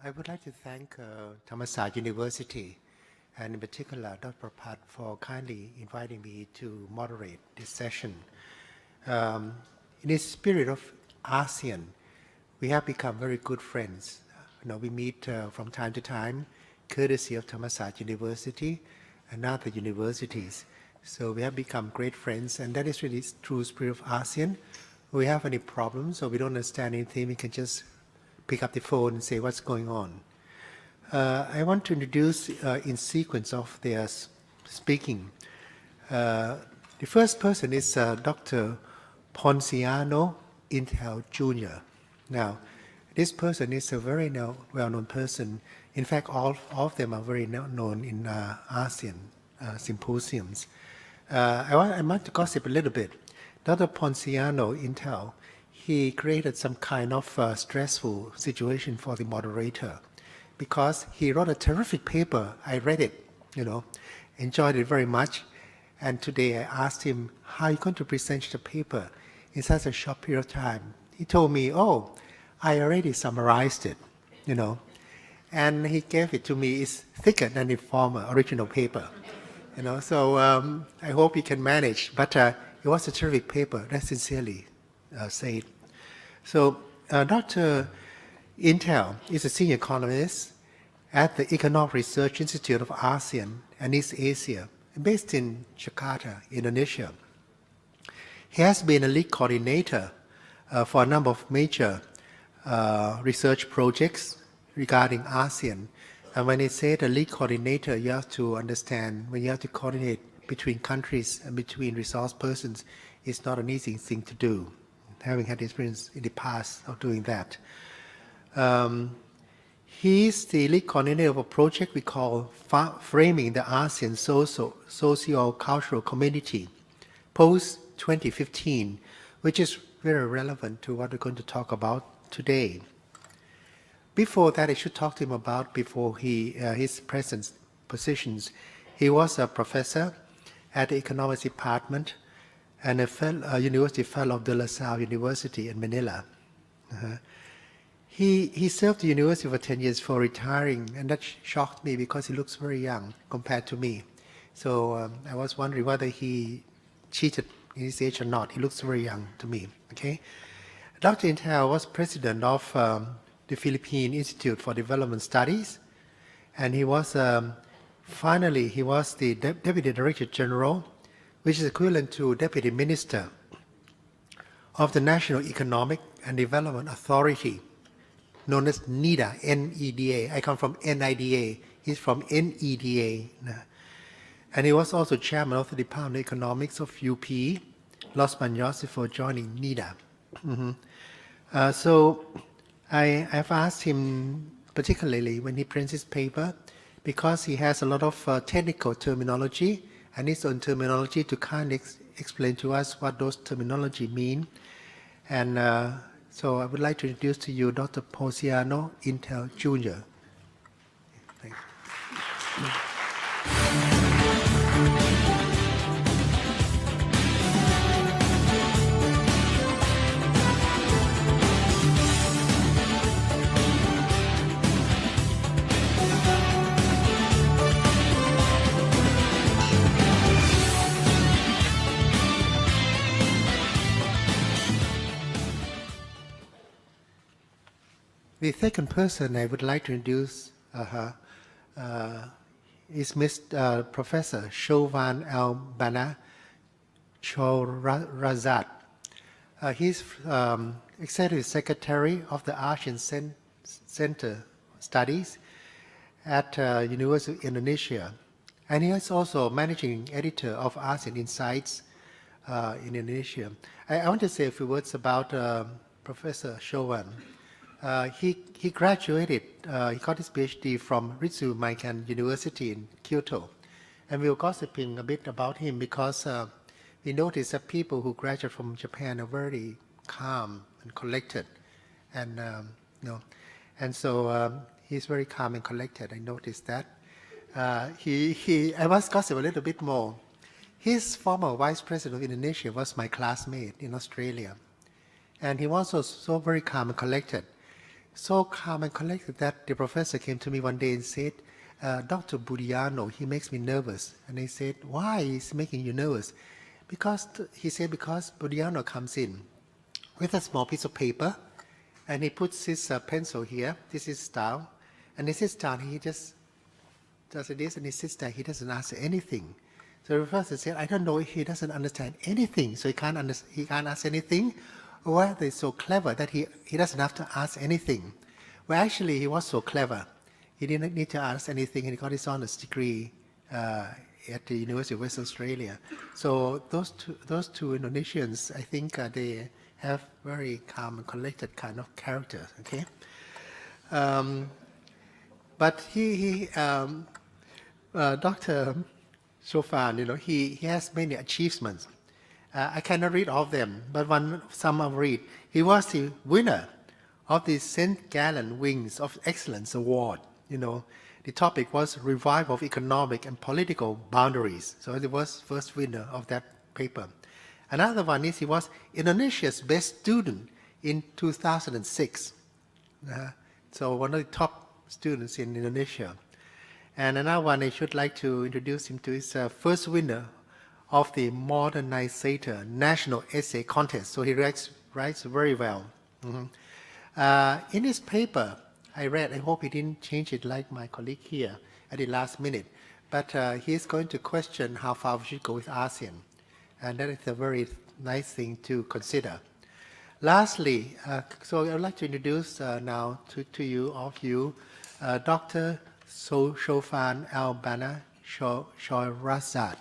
I would like to thank Thammasat University and in particular Dr. Prapat for kindly inviting me to moderate this session. In the spirit of ASEAN, we have become very good friends. We meet from time to time, courtesy of Thammasat University and other universities. So we have become great friends, and that is really true spirit of ASEAN. We have any problems or we don't understand anything, we can just pick up the phone and say what's going on. I want to introduce in sequence of their speaking. The first person is Dr. Ponciano Intel Jr. Now, this person is a very well-known person. In fact, all of them are very known in ASEAN symposiums. I want to gossip a little bit. Dr. Ponciano Intel, he created some kind of stressful situation for the moderator because he wrote a terrific paper. I read it, enjoyed it very much. And today I asked him, how are you going to present the paper in such a short period of time? He told me, I already summarized it, and he gave it to me. It's thicker than the former original paper, so I hope he can manage. But it was a terrific paper, I sincerely say it. So Dr. Intel is a senior economist at the Economic Research Institute of ASEAN and East Asia, based in Jakarta, Indonesia. He has been a lead coordinator for a number of major research projects regarding ASEAN. And when they say the lead coordinator, you have to understand when you have to coordinate between countries and between resource persons, it's not an easy thing to do, having had experience in the past of doing that. He's the lead coordinator of a project we call Framing the ASEAN Socio-Cultural Community, post-2015, which is very relevant to what we're going to talk about today. Before that, I should talk to him about his present positions. He was a professor at the economics department and a university fellow of De La Salle University in Manila. He served the university for 10 years before retiring, and that shocked me because he looks very young compared to me. So I was wondering whether he cheated in his age or not. He looks very young to me. Okay, Dr. Intel was president of the Philippine Institute for Development Studies, and he was finally, he was the Deputy Director General, which is equivalent to Deputy Minister of the National Economic and Development Authority, known as NEDA, N-E-D-A. I come from NIDA. He's from NEDA. And he was also Chairman of the Department of Economics of UP, Los Baños, before joining NEDA. So I've asked him, particularly when he prints his paper, because he has a lot of technical terminology and his own terminology, to kindly explain to us what those terminology mean. And so I would like to introduce to you Dr. Ponciano Intel Jr. Thank you. The second person I would like to introduce is Professor Shovan Al-Bana Chorazat. He's Executive Secretary of the ASEAN Center Studies at University of Indonesia. And he is also Managing Editor of ASEAN Insights in Indonesia. I want to say a few words about Professor Shovan. He graduated, he got his PhD from Ritsu Maikan University in Kyoto. And we were gossiping a bit about him because we noticed that people who graduate from Japan are very calm and collected. And, and so he's very calm and collected. I noticed that. I must gossip a little bit more. His former vice president of Indonesia was my classmate in Australia. And he was also so very calm and collected. so calm and collected that the professor came to me one day and said, Dr. Budiano, he makes me nervous. And I said, why is he making you nervous? Because, he said, because Budiano comes in with a small piece of paper, and he puts his pencil here, this is style, and he sits down, he just does this, and he sits there, he doesn't answer anything. So the professor said, I don't know if he doesn't understand anything, so he can't ask anything, or whether he's so clever that he doesn't have to ask anything. Well, actually, he was so clever. He didn't need to ask anything, and he got his honor's degree at the University of West Australia. So those two Indonesians, I think they have very calm and collected kind of character, okay? But Dr. Shofan, he has many achievements. I cannot read all of them, but some I'll read. He was the winner of the St. Gallen Wings of Excellence Award. The topic was Revival of Economic and Political Boundaries. So he was first winner of that paper. Another one is he was Indonesia's best student in 2006. So one of the top students in Indonesia. And another one I should like to introduce him to is first winner of the Modernizator National Essay Contest. So he writes very well. In his paper, I read, I hope he didn't change it like my colleague here at the last minute, but he is going to question how far we should go with ASEAN. And that is a very nice thing to consider. Lastly, so I would like to introduce now to you, all of you, Dr. Shofan Al-Bana Shorazad.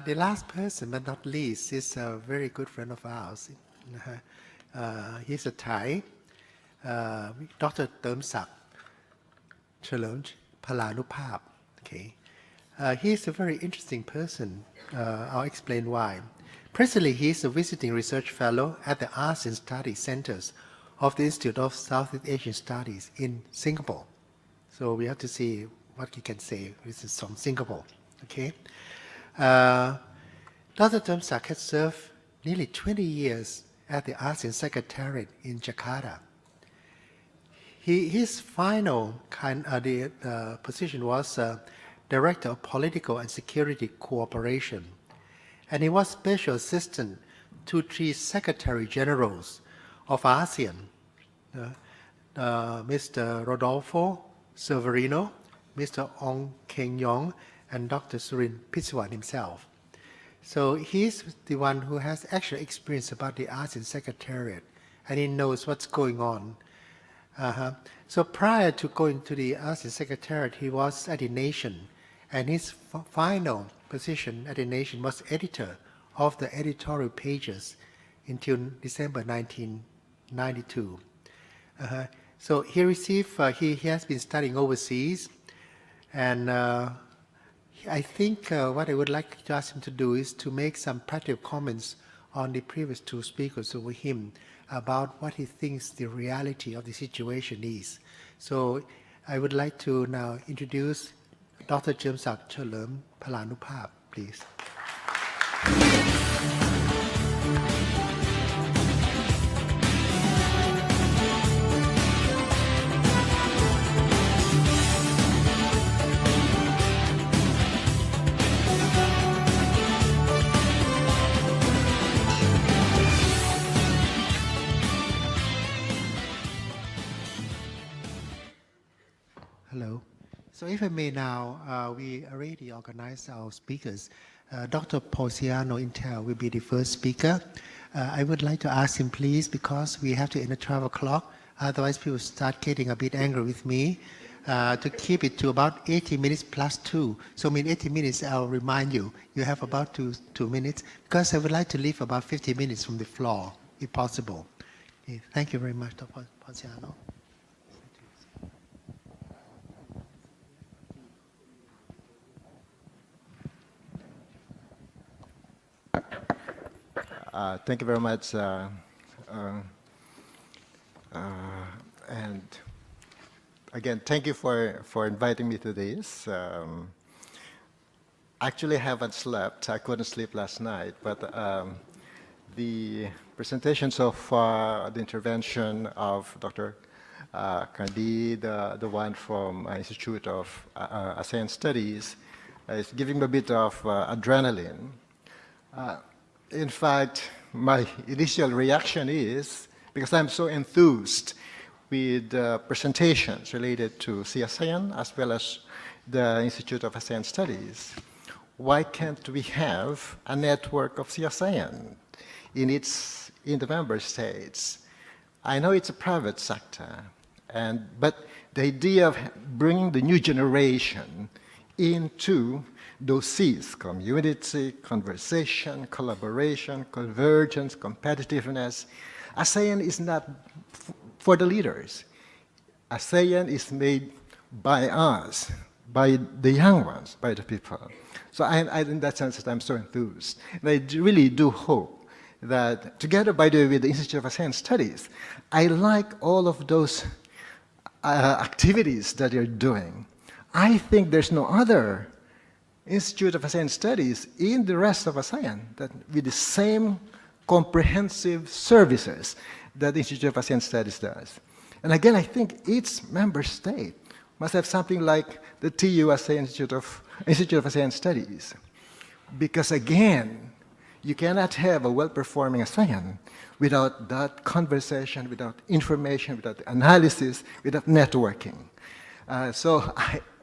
The last person, but not least, is a very good friend of ours. He's a Thai, Dr. Termsak Cherlem Palanuphap. Okay, he's a very interesting person. I'll explain why. Presently, he is a visiting research fellow at the ASEAN Study Centers of the Institute of Southeast Asian Studies in Singapore. So we have to see what he can say. This is from Singapore. Okay. Dr. Termsak has served nearly 20 years at the ASEAN Secretariat in Jakarta. His final position was Director of Political and Security Cooperation, and he was Special Assistant to 3 Secretary Generals of ASEAN, Mr. Rodolfo Severino, Mr. Ong Keng Yong, and Dr. Surin Piswan himself. So he's the one who has actual experience about the ASEAN Secretariat, and he knows what's going on. So prior to going to the ASEAN Secretariat, he was at the Nation, and his final position at the Nation was editor of the editorial pages until December 1992. So he received, he has been studying overseas, and I think what I would like to ask him to do is to make some practical comments on the previous 2 speakers over him about what he thinks the reality of the situation is. So I would like to now introduce Dr. Termsak Cherlem Palanuphap, please. Hello. So if I may now, we already organized our speakers. Dr. Posiano Intel will be the first speaker. I would like to ask him, please, because we have to end at 12 o'clock, otherwise people start getting a bit angry with me, to keep it to about 80 minutes plus 2. So in 80 minutes, I'll remind you, you have about two minutes, because I would like to leave about 50 minutes from the floor, if possible. Okay, thank you very much, Dr. Posiano. Thank you very much. And again, thank you for inviting me to this. Actually, I haven't slept. I couldn't sleep last night, but the presentation so far, the intervention of Dr. Kandi, the one from Institute of ASEAN Studies, is giving me a bit of adrenaline. In fact, my initial reaction is, because I'm so enthused with presentations related to CASEAN as well as the Institute of ASEAN Studies, why can't we have a network of CASEAN in the member states? I know it's a private sector, but the idea of bringing the new generation into those C's, community, conversation, collaboration, convergence, competitiveness. ASEAN is not for the leaders. ASEAN is made by us, by the young ones, by the people. So in that sense, I'm so enthused. And I really do hope that together, by the way, with the Institute of ASEAN Studies, I like all of those activities that you're doing. I think there's no other Institute of ASEAN Studies in the rest of ASEAN that with the same comprehensive services that the Institute of ASEAN Studies does. And again, I think each member state must have something like the TU ASEAN Institute of ASEAN Studies. Because again, you cannot have a well-performing ASEAN without that conversation, without information, without analysis, without networking.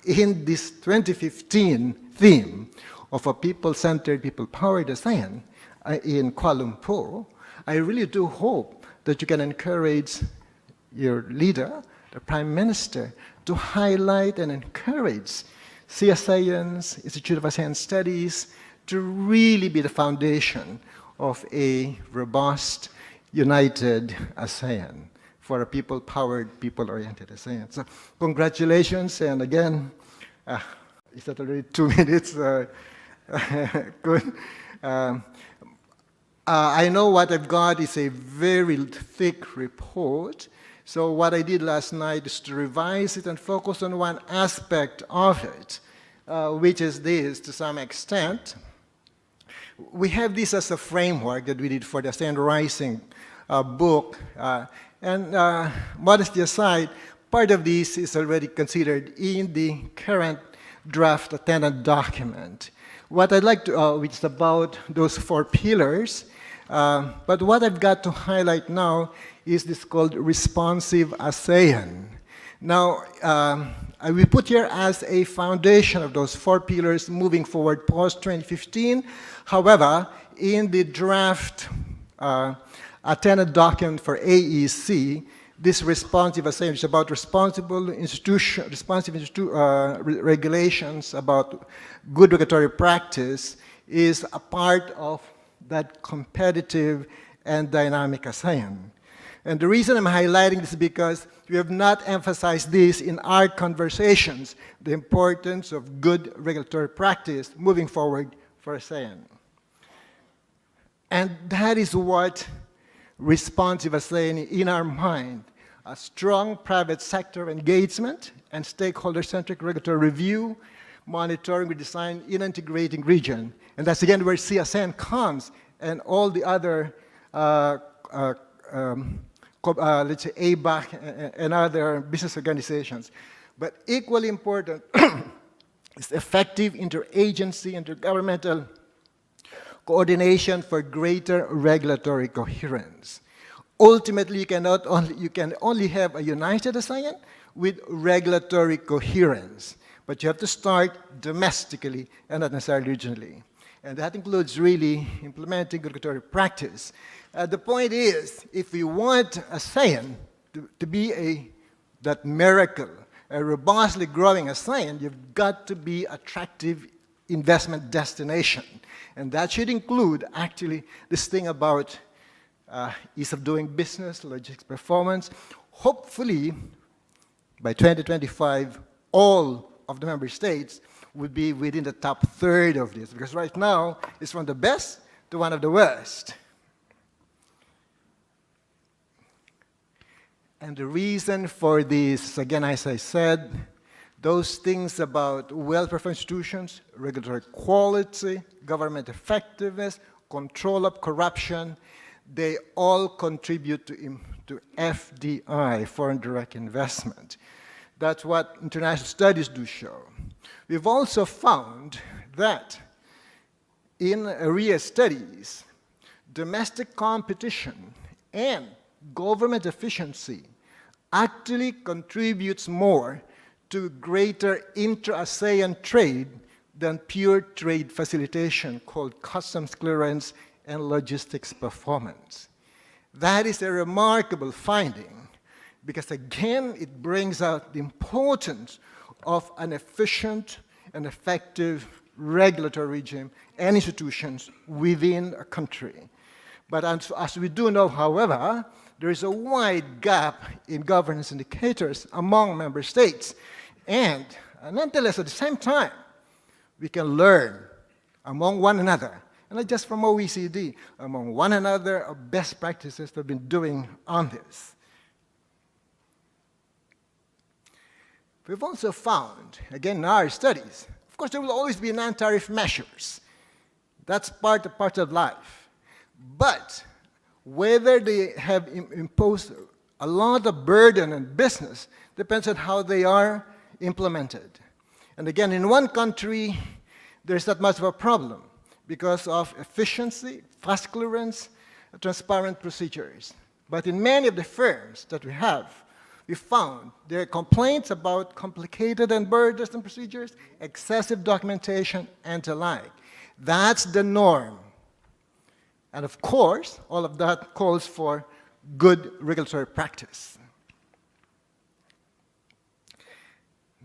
In this 2015 theme of a people-centered, people-powered ASEAN in Kuala Lumpur, I really do hope that you can encourage your leader, the Prime Minister, to highlight and encourage CASEAN's Institute of ASEAN Studies to really be the foundation of a robust, united ASEAN for a people-powered, people-oriented ASEAN. So congratulations, and again, is that already 2 minutes? Good. I know what I've got is a very thick report. So what I did last night is to revise it and focus on one aspect of it, which is this, to some extent. We have this as a framework that we did for the ASEAN Rising book. Modesty aside, part of this is already considered in the current draft attendant document. What I'd like to, which is about those 4 pillars, but what I've got to highlight now is this called responsive ASEAN. Now, we put here as a foundation of those 4 pillars moving forward post-2015. However, in the draft attendant document for AEC, this responsive ASEAN is about responsive regulations, about good regulatory practice, is a part of that competitive and dynamic ASEAN. And the reason I'm highlighting this is because we have not emphasized this in our conversations, the importance of good regulatory practice moving forward for ASEAN. And that is what responsive ASEAN in our mind, a strong private sector engagement and stakeholder-centric regulatory review, monitoring with design in an integrating region. And that's again where CASEAN comes and all the other, let's say ABAC and other business organizations. But equally important is effective interagency, intergovernmental coordination for greater regulatory coherence. Ultimately, you can only have a united ASEAN with regulatory coherence, but you have to start domestically and not necessarily regionally. And that includes really implementing regulatory practice. The point is, if we want ASEAN to be that miracle, a robustly growing ASEAN, you've got to be attractive investment destination. And that should include actually this thing about ease of doing business, logistics performance. Hopefully, by 2025, all of the member states would be within the top third of this, because right now, it's from the best to one of the worst. And the reason for this, again, as I said, those things about welfare institutions, regulatory quality, government effectiveness, control of corruption, they all contribute to FDI, foreign direct investment. That's what international studies do show. We've also found that in area studies, domestic competition and government efficiency actually contributes more to greater intra-ASEAN trade than pure trade facilitation called customs clearance and logistics performance. That is a remarkable finding because, again, it brings out the importance of an efficient and effective regulatory regime and institutions within a country. But as we do know, however, there is a wide gap in governance indicators among member states. And nonetheless, at the same time, we can learn among one another, and not just from OECD, among one another of best practices that we've been doing on this. We've also found, again, in our studies, of course, there will always be non-tariff measures. That's part of life. But whether they have imposed a lot of burden on business depends on how they are implemented. And again, in one country, there's not much of a problem because of efficiency, fast clearance, transparent procedures. But in many of the firms that we have, we found there are complaints about complicated and burdensome procedures, excessive documentation, and the like. That's the norm. And of course, all of that calls for good regulatory practice.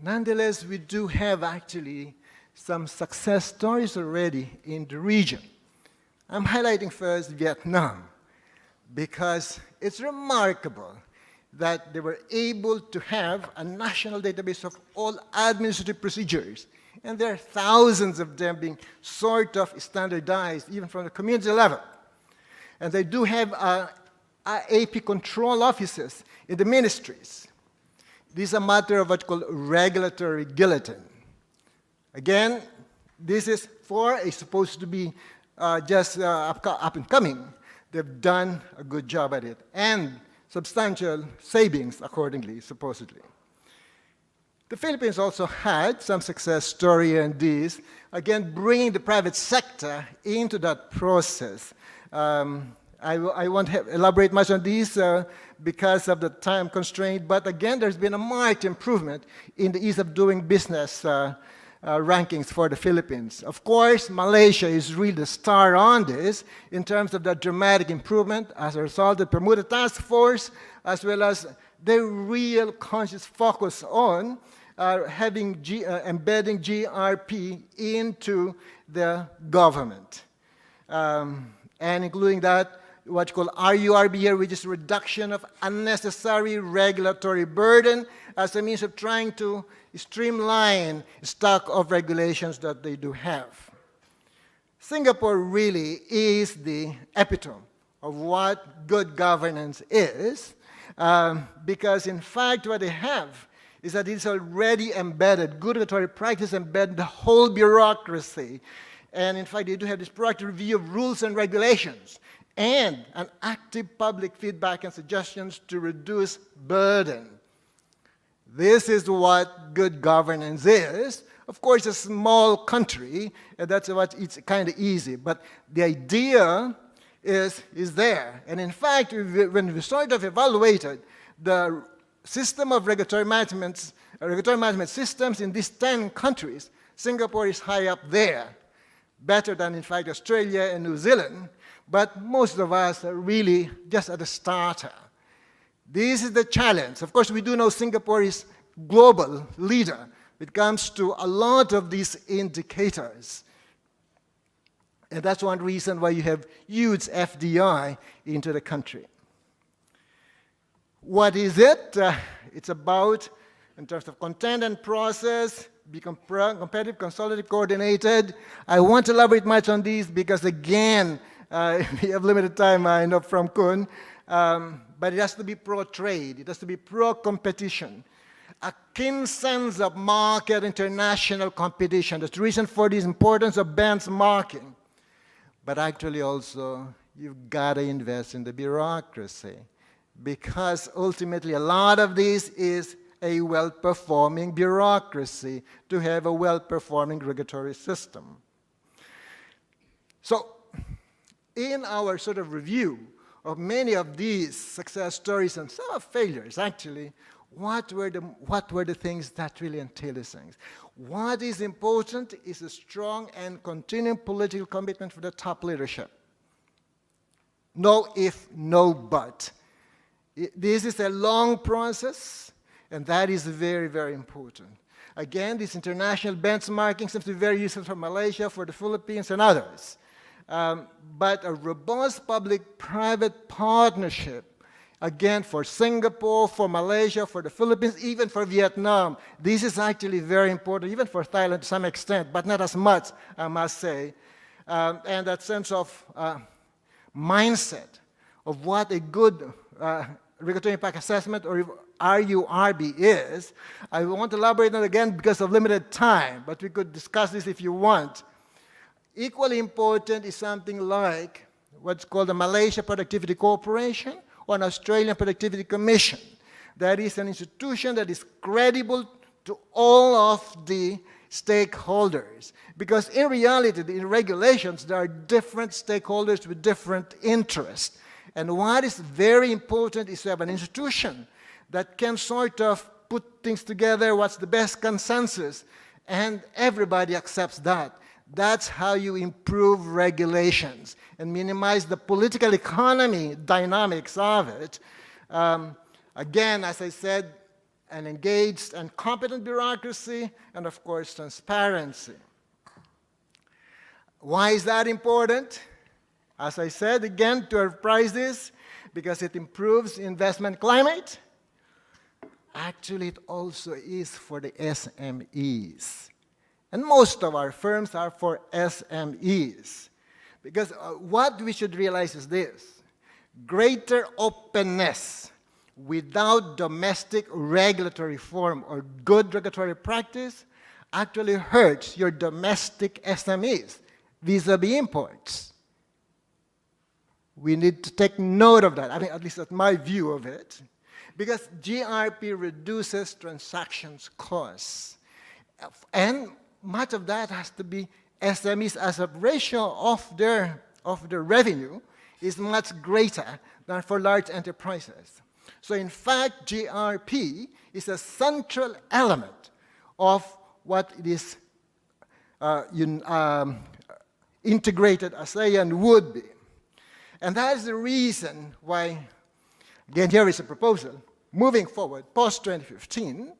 Nonetheless, we do have actually some success stories already in the region. I'm highlighting first Vietnam because it's remarkable that they were able to have a national database of all administrative procedures. And there are thousands of them being sort of standardized, even from the community level. And they do have AP control offices in the ministries. This is a matter of what's called regulatory guillotine. Again, this is supposed to be just up and coming. They've done a good job at it, and substantial savings accordingly, supposedly. The Philippines also had some success story in this, again, bringing the private sector into that process. I won't elaborate much on these because of the time constraint, but again, there's been a marked improvement in the ease of doing business rankings for the Philippines. Of course, Malaysia is really the star on this in terms of the dramatic improvement as a result of the Bermuda Task Force, as well as the real conscious focus on embedding GRP into the government. And including that, what you call RURB here, which is reduction of unnecessary regulatory burden as a means of trying to streamline stock of regulations that they do have. Singapore really is the epitome of what good governance is, because in fact what they have is that it's already embedded, good regulatory practice embedded the whole bureaucracy. And in fact, they do have this proactive review of rules and regulations and an active public feedback and suggestions to reduce burden. This is what good governance is. Of course, a small country, and that's what it's kind of easy. But the idea is there. And in fact, when we sort of evaluated the system of regulatory management systems in these 10 countries, Singapore is high up there. Better than, in fact, Australia and New Zealand, but most of us are really just at the starter. This is the challenge. Of course, we do know Singapore is global leader when it comes to a lot of these indicators. And that's one reason why you have huge FDI into the country. What is it? It's about, in terms of content and process, be competitive, consolidated, coordinated. I won't elaborate much on these because, again, we have limited time, I know from Kun. but it has to be pro-trade. It has to be pro-competition. A keen sense of market international competition. That's the reason for the importance of benchmarking. But actually also, you've got to invest in the bureaucracy, because ultimately a lot of this is a well-performing bureaucracy to have a well-performing regulatory system. So, in our sort of review of many of these success stories and some of failures, actually, what were the things that really entail these things? What is important is a strong and continuing political commitment for the top leadership. No if, no but. This is a long process, and that is very, very important. Again, this international benchmarking seems to be very useful for Malaysia, for the Philippines, and others. But a robust public-private partnership, again, for Singapore, for Malaysia, for the Philippines, even for Vietnam, this is actually very important, even for Thailand to some extent, but not as much, I must say. And that sense of mindset of what a good regulatory impact assessment or RURB is, I won't elaborate on it again because of limited time, but we could discuss this if you want. Equally important is something like what's called the Malaysia Productivity Corporation or an Australian Productivity Commission. That is an institution that is credible to all of the stakeholders. Because in reality, in regulations, there are different stakeholders with different interests. And what is very important is to have an institution that can sort of put things together, what's the best consensus, and everybody accepts that. That's how you improve regulations and minimize the political economy dynamics of it. Again, as I said, an engaged and competent bureaucracy, and of course, transparency. Why is that important? As I said, again, to reprise this, because it improves investment climate. Actually, it also is for the SMEs. And most of our firms are for SMEs. Because what we should realize is this: greater openness without domestic regulatory reform or good regulatory practice actually hurts your domestic SMEs vis-a-vis imports. We need to take note of that. I mean, at least that's my view of it. Because GRP reduces transactions costs. And much of that has to be SMEs as a ratio of their revenue is much greater than for large enterprises. So in fact, GRP is a central element of what this integrated ASEAN would be. And that is the reason why, again, here is a proposal, moving forward, post-2015,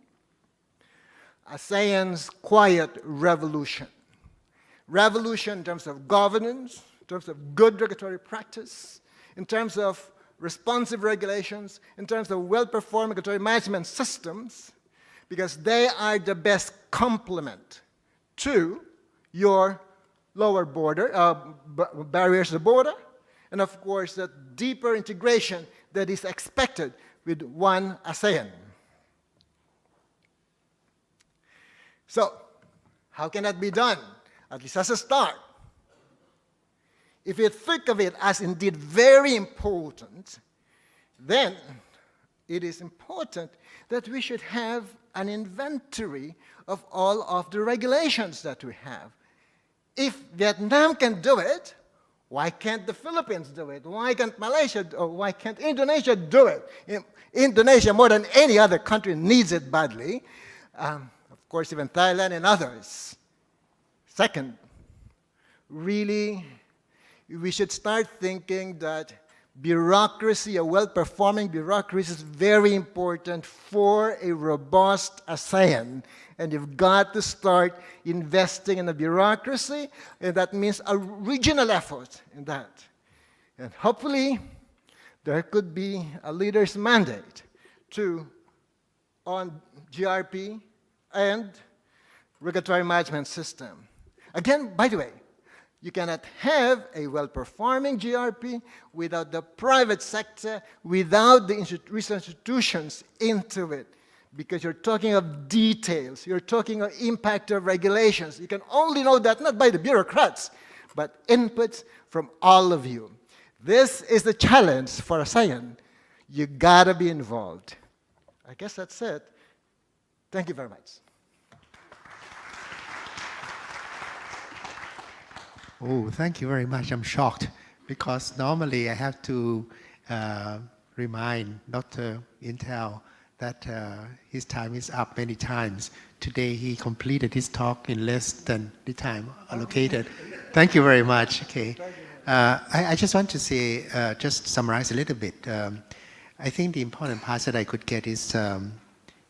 ASEAN's quiet revolution. Revolution in terms of governance, in terms of good regulatory practice, in terms of responsive regulations, in terms of well-performing regulatory management systems, because they are the best complement to your lower border, barriers to the border, and of course, that deeper integration that is expected with one ASEAN. So, how can that be done? At least as a start. If you think of it as indeed very important, then it is important that we should have an inventory of all of the regulations that we have. If Vietnam can do it, why can't the Philippines do it? Why can't Malaysia, or why can't Indonesia do it? Indonesia, more than any other country, needs it badly. Of course, even Thailand and others. Second, really, we should start thinking that bureaucracy, a well-performing bureaucracy, is very important for a robust ASEAN. And you've got to start investing in a bureaucracy, and that means a regional effort in that. And hopefully, there could be a leader's mandate on GRP and regulatory management system. Again, by the way, You cannot have a well-performing GRP without the private sector, without the research institutions into it. Because you're talking of details, you're talking of impact of regulations. You can only know that not by the bureaucrats, but inputs from all of you. This is the challenge for ASEAN. You gotta be involved. I guess that's it. Thank you very much. Oh, thank you very much. I'm shocked because normally I have to remind Dr. Intel that his time is up many times. Today he completed his talk in less than the time allocated. Thank you very much. Okay, I just want to say, just summarize a little bit. I think the important part that I could get is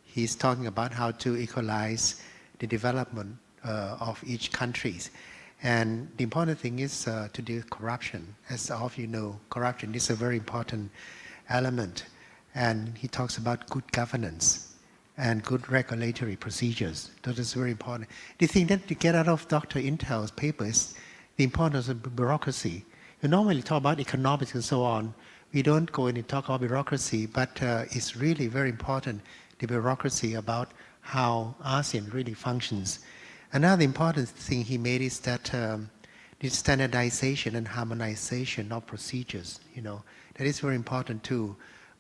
he's talking about how to equalize the development of each countries. And the important thing is to deal with corruption. As all of you know, corruption is a very important element. And he talks about good governance and good regulatory procedures. That is very important. The thing that you get out of Dr. Intel's paper is the importance of bureaucracy. You normally talk about economics and so on. We don't go in and talk about bureaucracy, but it's really very important, the bureaucracy about how ASEAN really functions. Another important thing he made is that the standardization and harmonization of procedures, that is very important too.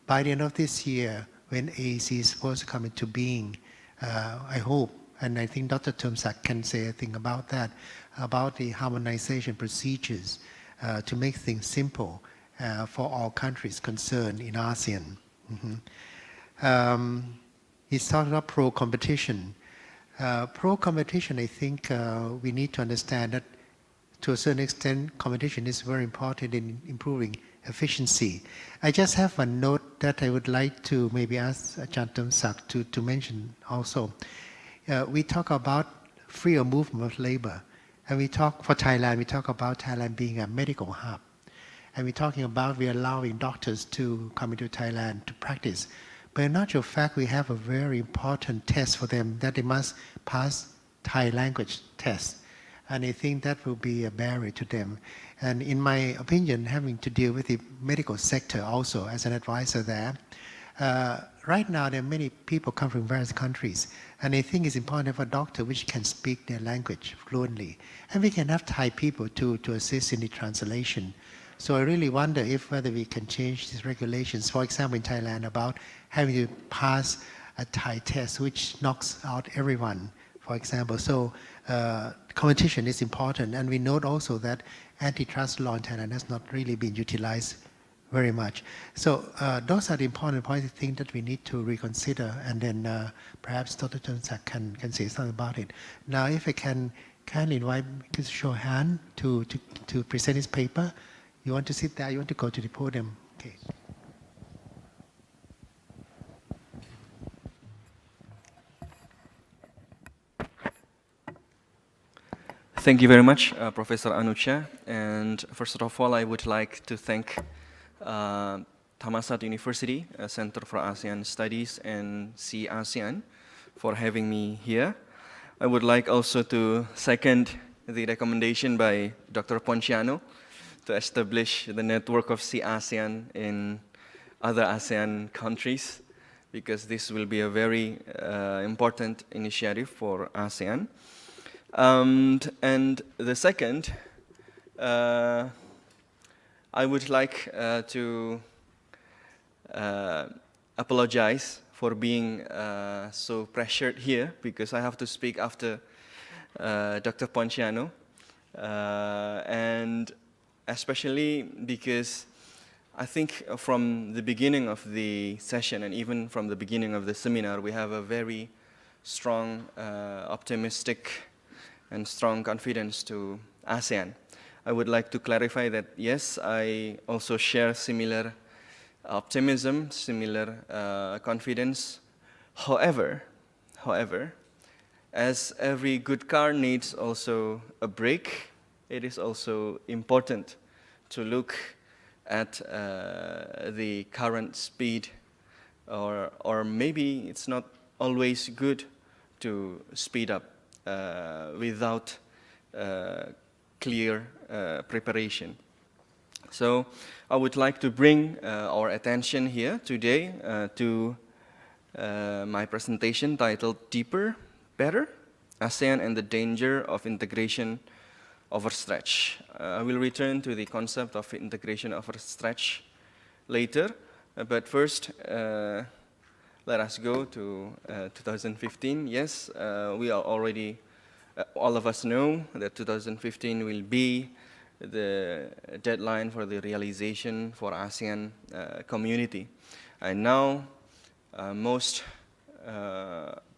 By the end of this year, when AAC is supposed to come into being, I hope, and I think Dr. Tumsak can say a thing about that, about the harmonization procedures to make things simple for all countries concerned in ASEAN. He's talking about pro-competition. Pro-competition, I think we need to understand that to a certain extent, competition is very important in improving efficiency. I just have a note that I would like to maybe ask Ajahn Tumsak to mention also. We talk about freer movement of labor. And we talk, for Thailand, we talk about Thailand being a medical hub. And we're talking about we're allowing doctors to come into Thailand to practice. But in actual fact, we have a very important test for them that they must pass Thai language test. And I think that will be a barrier to them. And in my opinion, having to deal with the medical sector also as an advisor there, right now there are many people come from various countries. And I think it's important to have a doctor which can speak their language fluently. And we can have Thai people to assist in the translation. So I really wonder if whether we can change these regulations, for example, in Thailand, about having to pass a Thai test which knocks out everyone, for example. So competition is important. And we note also that antitrust law in Thailand has not really been utilized very much. So those are the important points I think that we need to reconsider. And then perhaps Dr. Tumsak can say something about it. Now, if I can kindly invite Mr. Shohan to present his paper. You want to sit there? You want to go to the podium? Okay. Thank you very much, Professor Anucha. And first of all, I would like to thank Thammasat University, Center for ASEAN Studies, and ASEAN for having me here. I would like also to second the recommendation by Dr. Ponciano to establish the network of ASEAN in other ASEAN countries, because this will be a very important initiative for ASEAN. And the second, I would like to apologize for being so pressured here, because I have to speak after Dr. Ponciano, and especially because I think from the beginning of the session and even from the beginning of the seminar, we have a very strong, optimistic and strong confidence to ASEAN. I would like to clarify that, yes, I also share similar optimism, similar confidence. However, as every good car needs also a brake, it is also important to look at the current speed, or maybe it's not always good to speed up without clear preparation. So I would like to bring our attention here today to my presentation titled Deeper, Better, ASEAN and the Danger of Integration Overstretch. I will return to the concept of integration overstretch later, but first let us go to 2015. Yes, we are already, all of us know that 2015 will be the deadline for the realization for ASEAN community. And now most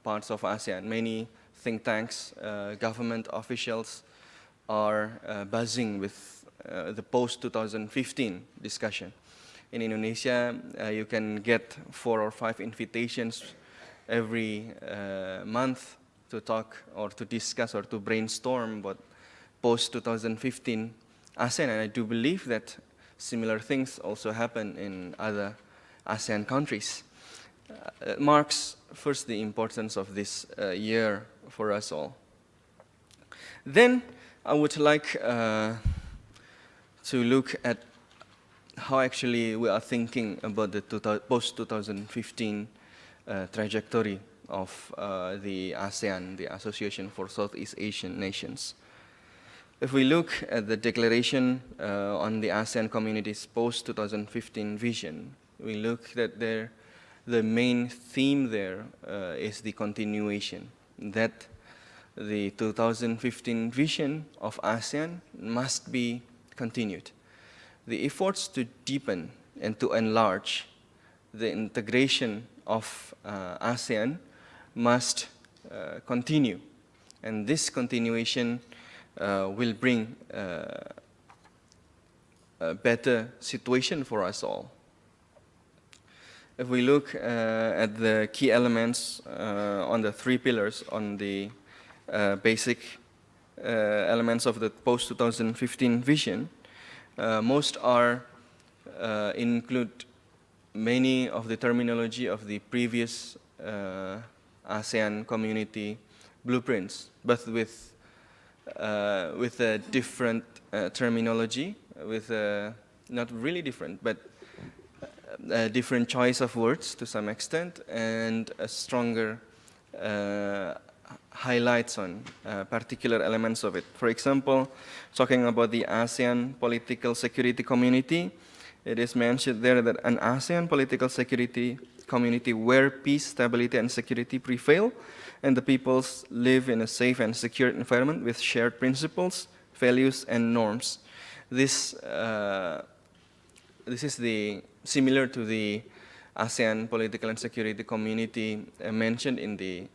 parts of ASEAN, many think tanks, government officials are buzzing with the post-2015 discussion. In Indonesia, you can get 4 or 5 invitations every month to talk or to discuss or to brainstorm about post-2015 ASEAN, and I do believe that similar things also happen in other ASEAN countries. Marks first the importance of this year for us all. Then I would like to look at how actually we are thinking about the post-2015 trajectory of the ASEAN, the Association for Southeast Asian Nations. If we look at the declaration on the ASEAN community's post-2015 vision, we look at the main theme there is the continuation, that the 2015 vision of ASEAN must be continued. The efforts to deepen and to enlarge the integration of ASEAN must continue, and this continuation will bring a better situation for us all. If we look at the key elements on the 3 pillars, on the basic elements of the post-2015 vision, most are include many of the terminology of the previous ASEAN community blueprints, but with a different terminology, with not really different, but a different choice of words to some extent, and a stronger highlights on particular elements of it. For example, talking about the ASEAN political security community, it is mentioned there that an ASEAN political security community where peace, stability, and security prevail, and the peoples live in a safe and secure environment with shared principles, values, and norms. This is similar to the ASEAN political and security community mentioned in the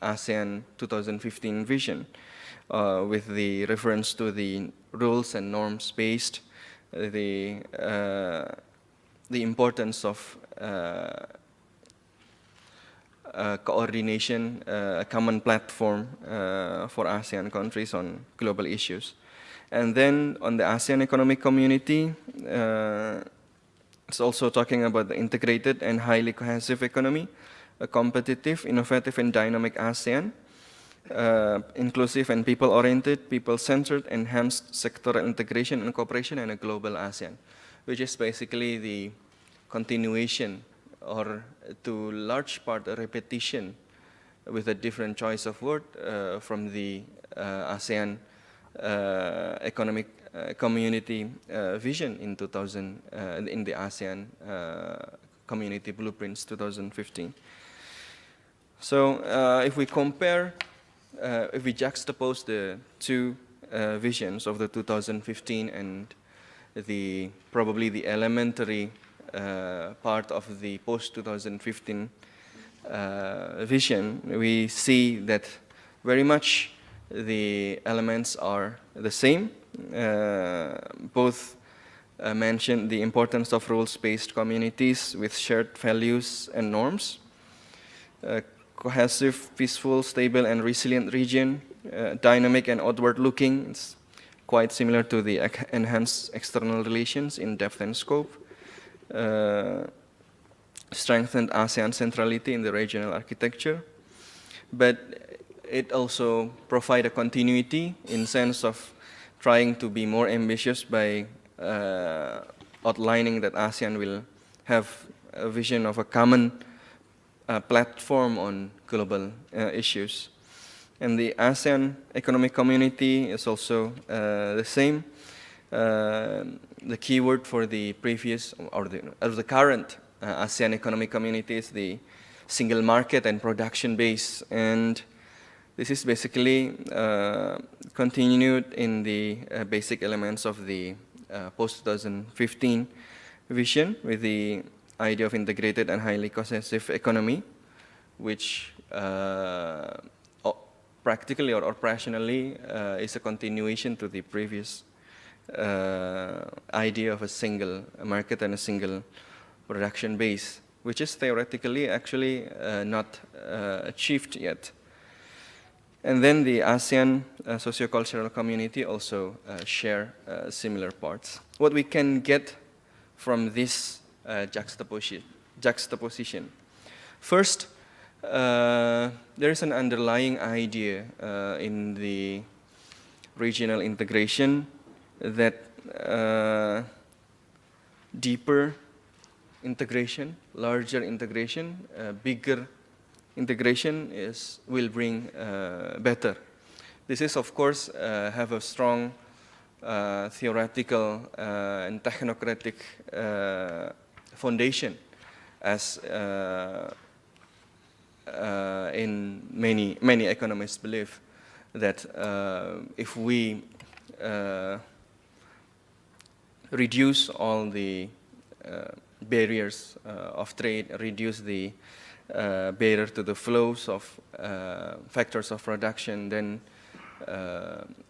ASEAN 2015 vision, with the reference to the rules and norms based, the importance of coordination, a common platform for ASEAN countries on global issues. And then on the ASEAN economic community, it's also talking about the integrated and highly cohesive economy, a competitive, innovative, and dynamic ASEAN, inclusive and people-oriented, people-centered, enhanced sectoral integration and cooperation, and a global ASEAN, which is basically the continuation, or to large part a repetition with a different choice of word from the ASEAN economic community vision in in the ASEAN community blueprints 2015. So if we compare, if we juxtapose the 2 visions of the 2015 and probably the elementary part of the post-2015 vision, we see that very much the elements are the same. Both mention the importance of rules-based communities with shared values and norms, cohesive, peaceful, stable, and resilient region, dynamic and outward-looking. It's quite similar to the enhanced external relations in depth and scope. Strengthened ASEAN centrality in the regional architecture, but it also provides a continuity in sense of trying to be more ambitious by outlining that ASEAN will have a vision of a common platform on global issues. And the ASEAN Economic Community is also the same. The keyword for the previous or the current ASEAN Economic Community is the single market and production base, and this is basically continued in the basic elements of the post-2015 vision with the idea of integrated and highly cohesive economy, which practically or operationally is a continuation to the previous idea of a single market and a single production base, which is theoretically actually not achieved yet. And then the ASEAN sociocultural community also share similar parts. What we can get from this juxtaposition. First, there is an underlying idea in the regional integration that deeper integration, larger integration, bigger integration will bring better. This is, of course, have a strong theoretical and technocratic foundation, as in many economists believe that if we reduce all the barriers of trade, reduce the barrier to the flows of factors of production, then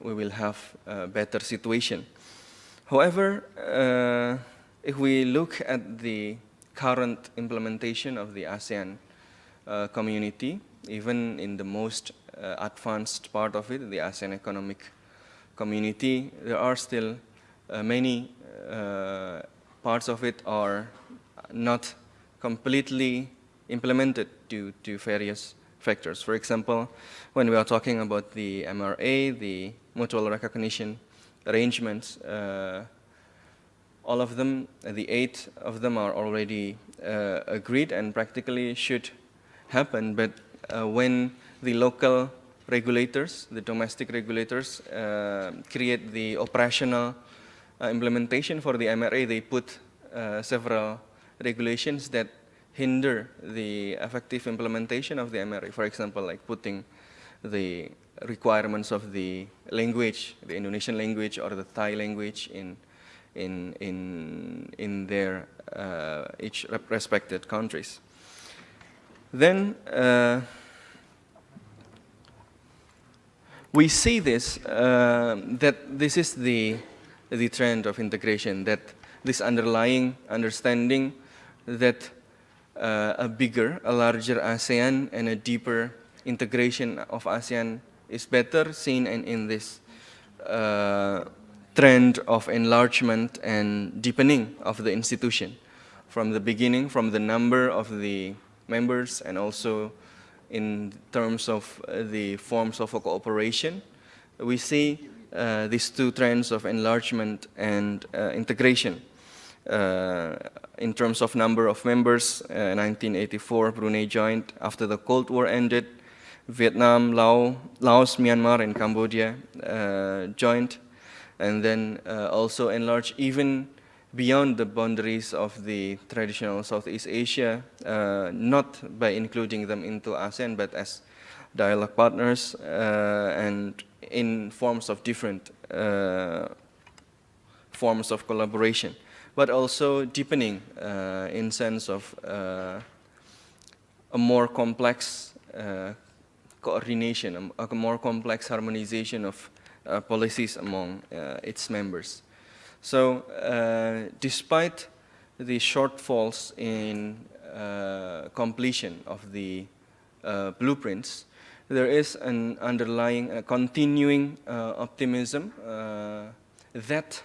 we will have a better situation. However, if we look at the current implementation of the ASEAN community, even in the most advanced part of it, the ASEAN Economic Community, there are still many parts of it are not completely implemented due to various factors. For example, when we are talking about the MRA, the mutual recognition arrangements, all of them, the 8 of them are already agreed and practically should happen, but when the local regulators, the domestic regulators, create the operational implementation for the MRA, they put several regulations that hinder the effective implementation of the MRA. For example, like putting the requirements of the language, the Indonesian language or the Thai language in their each respected countries. Then we see this, that this is the trend of integration, that this underlying understanding that a larger ASEAN and a deeper integration of ASEAN is better seen in this trend of enlargement and deepening of the institution from the beginning, from the number of the members and also in terms of the forms of cooperation. We see these two trends of enlargement and integration. In terms of number of members, 1984 Brunei joined. After the Cold War ended, Vietnam, Laos, Myanmar, and Cambodia joined, and then also enlarged even beyond the boundaries of the traditional Southeast Asia, not by including them into ASEAN, but as dialogue partners and in forms of different forms of collaboration, but also deepening in sense of a more complex coordination, a more complex harmonization of policies among its members. So despite the shortfalls in completion of the blueprints, there is an underlying, continuing optimism that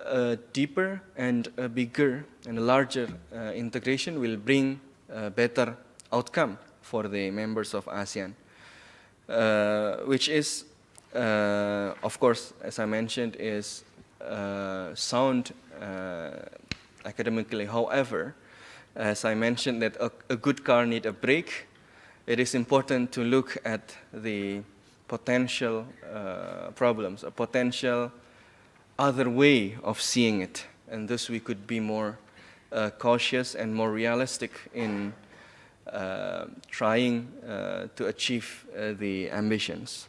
a deeper and a bigger and a larger integration will bring a better outcome for the members of ASEAN, which is of course, as I mentioned, is sound academically. However, as I mentioned that a good car needs a brake, it is important to look at the potential problems, a potential other way of seeing it. And thus we could be more cautious and more realistic in trying to achieve the ambitions.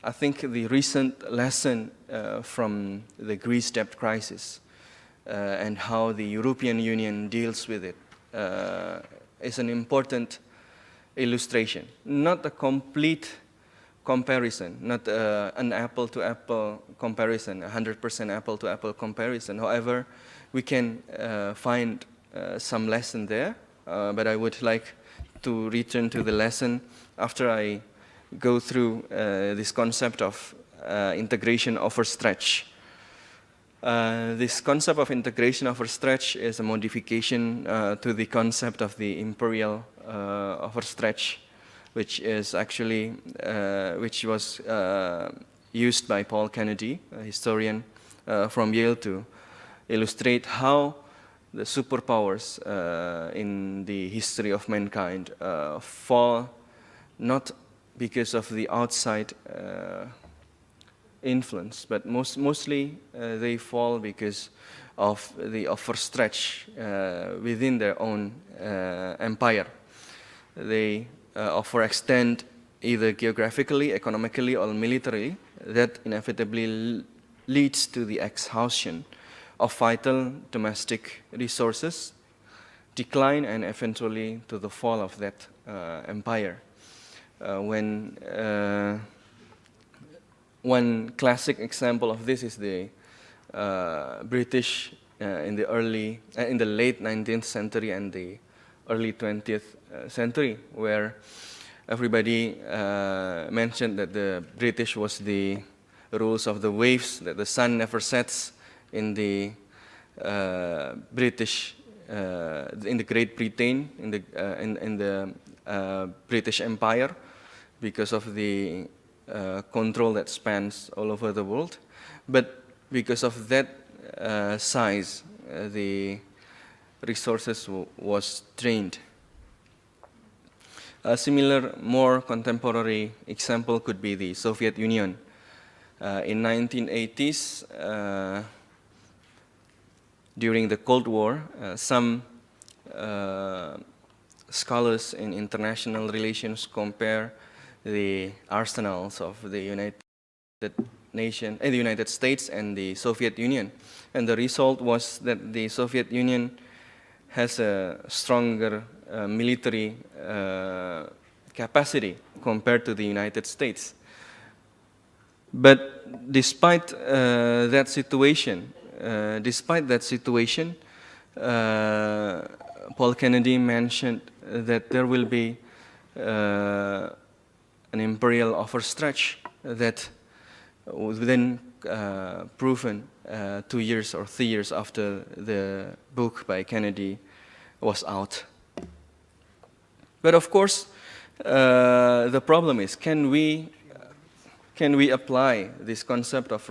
I think the recent lesson from the Greece debt crisis and how the European Union deals with it is an important illustration. Not a complete comparison, not an apple-to-apple comparison, 100% apple-to-apple comparison. However, we can find some lesson there, but I would like to return to the lesson after I go through this concept of integration overstretch. This concept of integration overstretch is a modification to the concept of the imperial overstretch, which is actually which was used by Paul Kennedy, a historian from Yale, to illustrate how the superpowers in the history of mankind fall not because of the outside influence, but mostly they fall because of the overstretch within their own empire. They overextend either geographically, economically, or militarily. That inevitably leads to the exhaustion of vital domestic resources, decline, and eventually to the fall of that empire. One classic example of this is the British in the late 19th century and the early 20th century, where everybody mentioned that the British was the rules of the waves, that the sun never sets in the British, in the Great Britain, in the British Empire, because of the control that spans all over the world. But because of that size, the resources was drained. A similar, more contemporary example could be the Soviet Union. In 1980s, during the Cold War, some scholars in international relations compare the arsenals of the United States and the Soviet Union. And the result was that the Soviet Union has a stronger military capacity compared to the United States. But despite that situation, Paul Kennedy mentioned that there will be an imperial overstretch that was then proven 2 years or 3 years after the book by Kennedy was out. But of course, the problem is, can we apply this concept of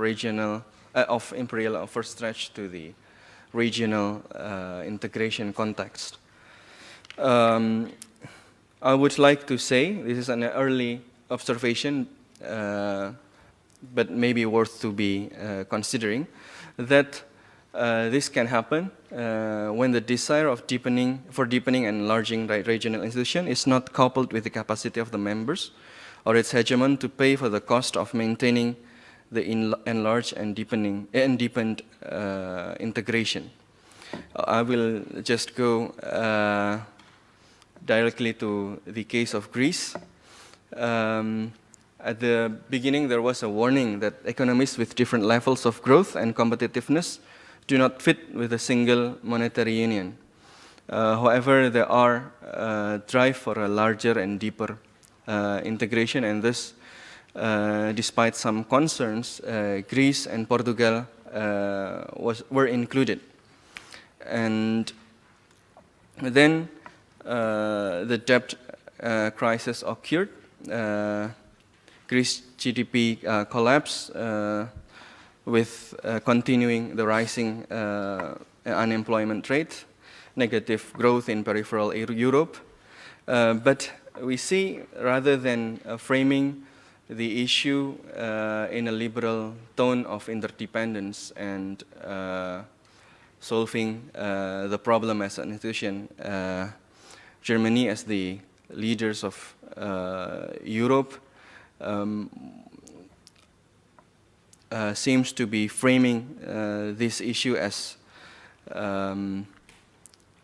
of imperial overstretch to the regional integration context? I would like to say, this is an early observation, but maybe worth to be considering, that this can happen when the desire of deepening and enlarging regional institution is not coupled with the capacity of the members or its hegemon to pay for the cost of maintaining the enlarged and deepened integration. I will just go directly to the case of Greece. At the beginning, there was a warning that economies with different levels of growth and competitiveness do not fit with a single monetary union. However, there are drive for a larger and deeper integration, and thus, despite some concerns, Greece and Portugal were included. And then the debt crisis occurred. Greece GDP collapse with continuing the rising unemployment rate, negative growth in peripheral Europe. But we see, rather than framing the issue in a liberal tone of interdependence and solving the problem as an institution, Germany, as the leaders of Europe, seems to be framing this issue as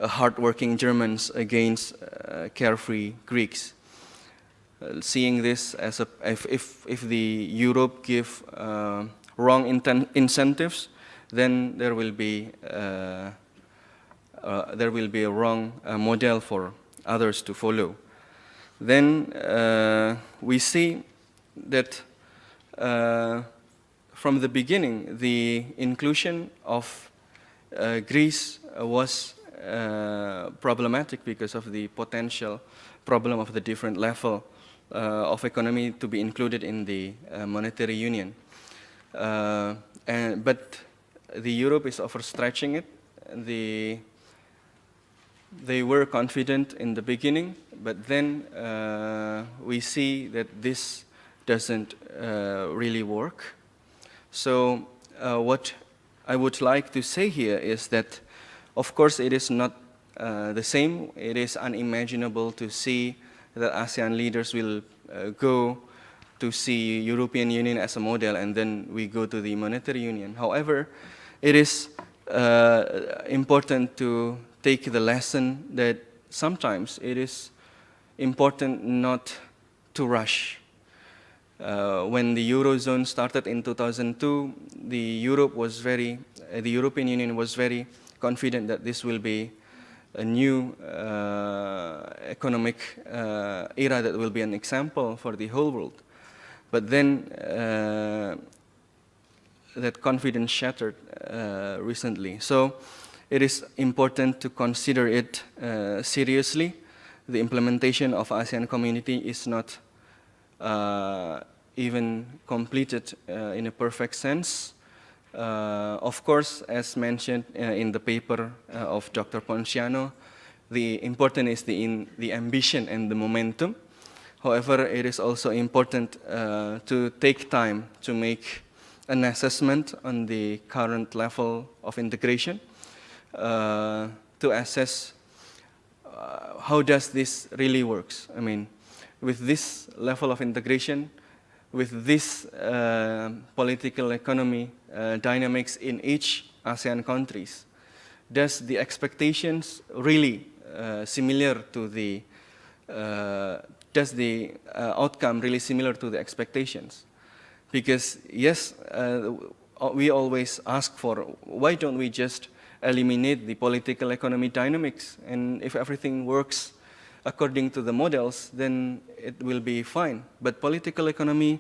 hardworking Germans against carefree Greeks. Seeing this as if the Europe give wrong incentives, then there will be a wrong model for others to follow. Then we see that from the beginning, the inclusion of Greece was problematic because of the potential problem of the different level of economy to be included in the monetary union. But the Europe is overstretching it. They were confident in the beginning, but then we see that this doesn't really work. So what I would like to say here is that, of course, it is not the same. It is unimaginable to see that ASEAN leaders will go to see European Union as a model and then we go to the monetary union. However, it is important to take the lesson that sometimes it is important not to rush. When the Eurozone started in 2002, the European Union was very confident that this will be a new economic era that will be an example for the whole world. But then that confidence shattered recently. So it is important to consider it seriously. The implementation of ASEAN community is not even completed in a perfect sense. Of course, as mentioned in the paper of Dr. Ponciano, the important is the ambition and the momentum. However, it is also important to take time to make an assessment on the current level of integration, to assess how does this really works. I mean, with this level of integration, with this political economy dynamics in each ASEAN countries, does the expectations really similar to the, does the outcome really similar to the expectations? Because yes, we always ask for, why don't we just eliminate the political economy dynamics, and if everything works according to the models, then it will be fine. But political economy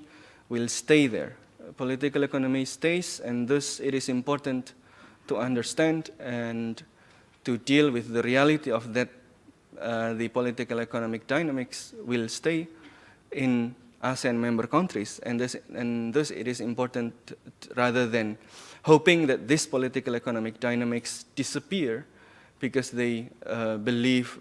will stay there. Political economy stays, and thus it is important to understand and to deal with the reality of that the political economic dynamics will stay in ASEAN member countries, and thus it is important, rather than hoping that this political economic dynamics disappear because they believe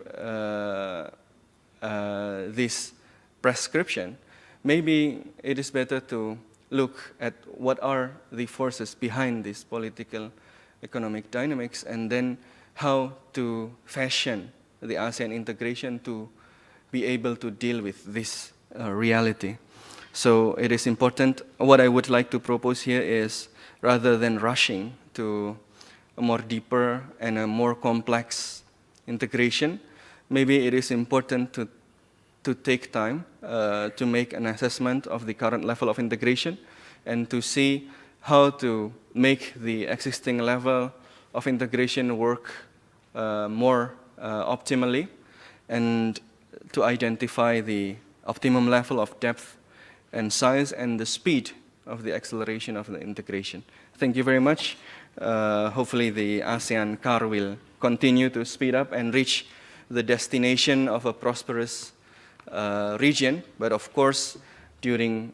this prescription. Maybe it is better to look at what are the forces behind this political economic dynamics, and then how to fashion the ASEAN integration to be able to deal with this reality. So it is important. What I would like to propose here is, rather than rushing to a more deeper and a more complex integration, maybe it is important to take time to make an assessment of the current level of integration and to see how to make the existing level of integration work more optimally, and to identify the optimum level of depth and size and the speed of the acceleration of the integration. Thank you very much. Hopefully the ASEAN car will continue to speed up and reach the destination of a prosperous region. But of course, during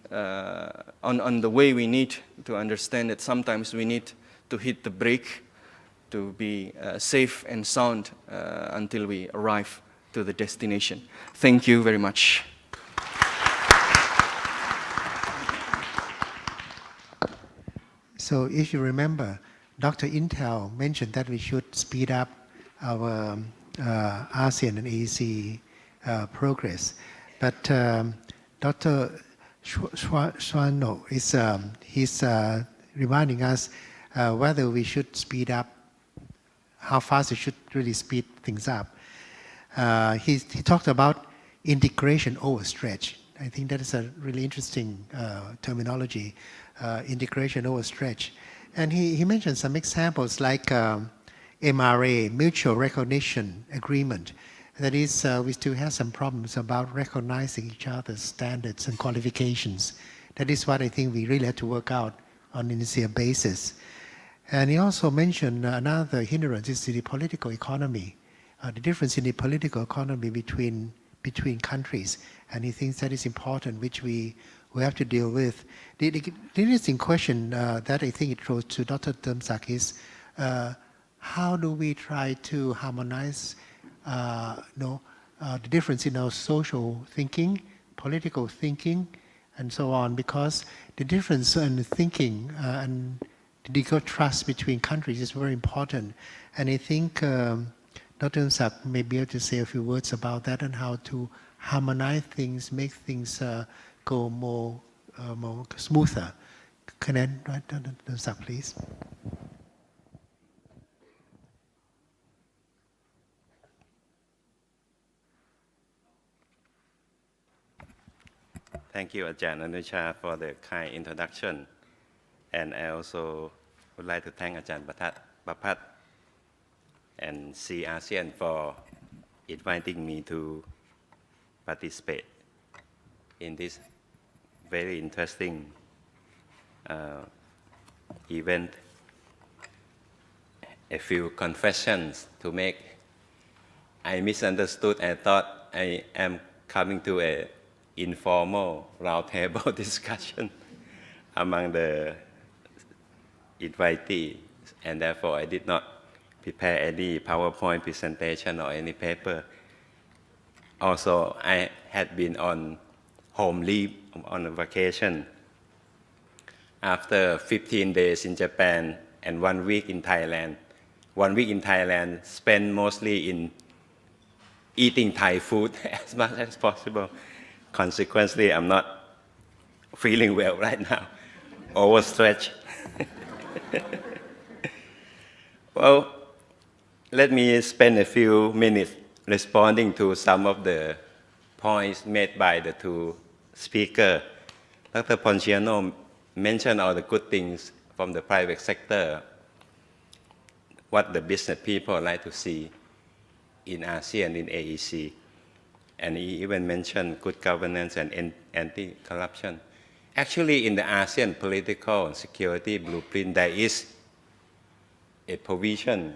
on the way we need to understand that sometimes we need to hit the brake to be safe and sound until we arrive to the destination. Thank you very much. So if you remember, Dr. Intel mentioned that we should speed up our ASEAN and AEC progress. But Dr. Schwano is he's reminding us whether we should speed up, how fast we should really speed things up. He talked about integration overstretch. I think that is a really interesting terminology, integration overstretch. And he mentioned some examples like MRA, Mutual Recognition Agreement. That is, we still have some problems about recognizing each other's standards and qualifications. That is what I think we really have to work out on an initial basis. And he also mentioned another hindrance is the political economy, the difference in the political economy between countries. And he thinks that is important, which we have to deal with. The interesting question that I think it throws to Dr. Termsak is, how do we try to harmonize the difference in our social thinking, political thinking, and so on, because the difference in thinking and the degree of trust between countries is very important. And I think Dr. Termsak may be able to say a few words about that and how to harmonize things, make things go more smoother. Can I, Dr. Termsak, please? Thank you, Ajahn Anusha, for the kind introduction. And I also would like to thank Ajahn Bapat and ASEAN for inviting me to participate in this very interesting event. A few confessions to make. I misunderstood. I thought I am coming to an informal roundtable discussion among the invitees, and therefore I did not prepare any PowerPoint presentation or any paper. Also, I had been on home leave on a vacation. After 15 days in Japan and 1 week in Thailand. 1 week in Thailand spent mostly in eating Thai food as much as possible. Consequently, I'm not feeling well right now, overstretched. Well, let me spend a few minutes responding to some of the points made by the two speakers. Dr. Ponciano mentioned all the good things from the private sector, what the business people like to see in ASEAN, in AEC. And he even mentioned good governance and anti-corruption. Actually, in the ASEAN political and security blueprint, there is a provision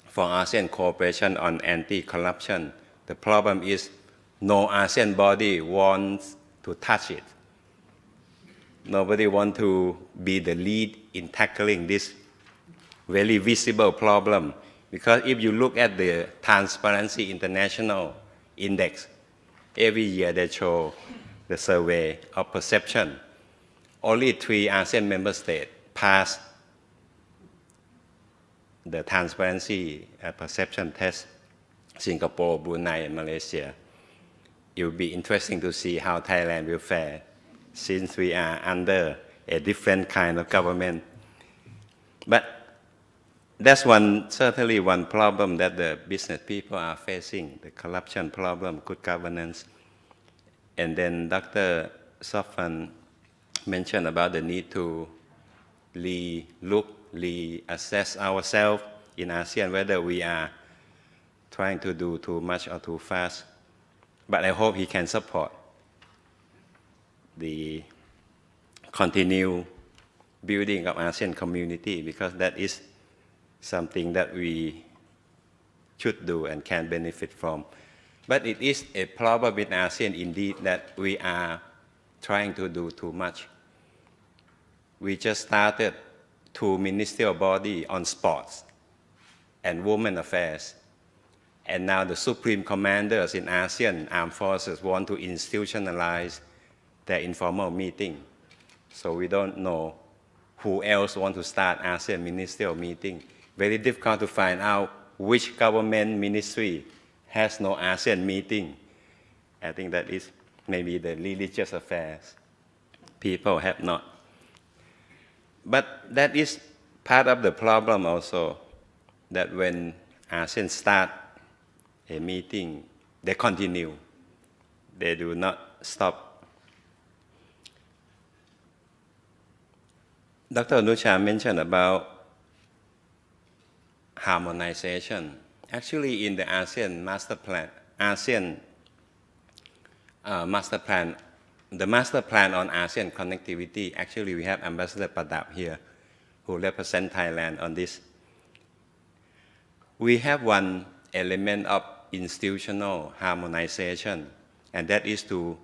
for ASEAN cooperation on anti-corruption. The problem is no ASEAN body wants to touch it. Nobody wants to be the lead in tackling this very visible problem. Because if you look at the Transparency International Index, every year they show the survey of perception. Only 3 ASEAN member states pass the transparency perception test: Singapore, Brunei, and Malaysia. It will be interesting to see how Thailand will fare, since we are under a different kind of government. But that's certainly one problem that the business people are facing, the corruption problem, good governance. And then Dr. Sofan mentioned about the need to reassess ourselves in ASEAN, whether we are trying to do too much or too fast. But I hope he can support the continued building of ASEAN community, because that is something that we should do and can benefit from. But it is a problem in ASEAN indeed that we are trying to do too much. We just started 2 ministerial bodies on sports and women affairs. And now the supreme commanders in ASEAN armed forces want to institutionalize their informal meeting. So we don't know who else want to start ASEAN ministerial meeting. Very difficult to find out which government ministry has no ASEAN meeting. I think that is maybe the religious affairs. People have not. But that is part of the problem also, that when ASEAN start a meeting, they continue. They do not stop. Dr. Anucha mentioned about harmonization. Actually, in the ASEAN master plan, the master plan on ASEAN connectivity, actually we have Ambassador Padap here who represent Thailand on this. We have one element of institutional harmonization, and that is to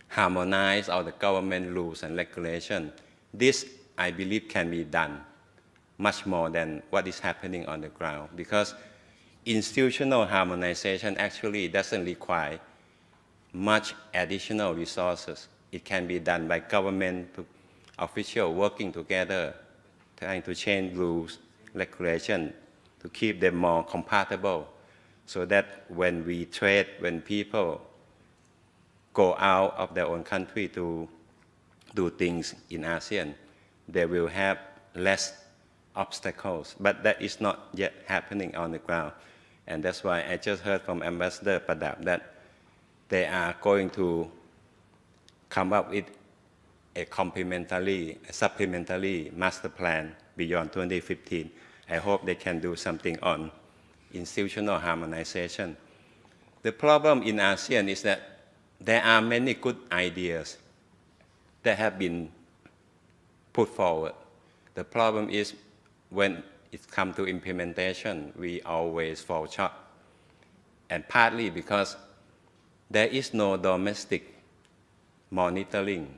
harmonize all the government rules and regulations. This, I believe, can be done much more than what is happening on the ground, because institutional harmonization actually doesn't require much additional resources. It can be done by government officials working together, trying to change rules, regulations, to keep them more compatible, so that when we trade, when people go out of their own country to do things in ASEAN, they will have less obstacles. But that is not yet happening on the ground. And that's why I just heard from Ambassador Padap that they are going to come up with a supplementary master plan beyond 2015. I hope they can do something on institutional harmonization. The problem in ASEAN is that there are many good ideas that have been put forward. The problem is when it comes to implementation, we always fall short. And partly because there is no domestic monitoring,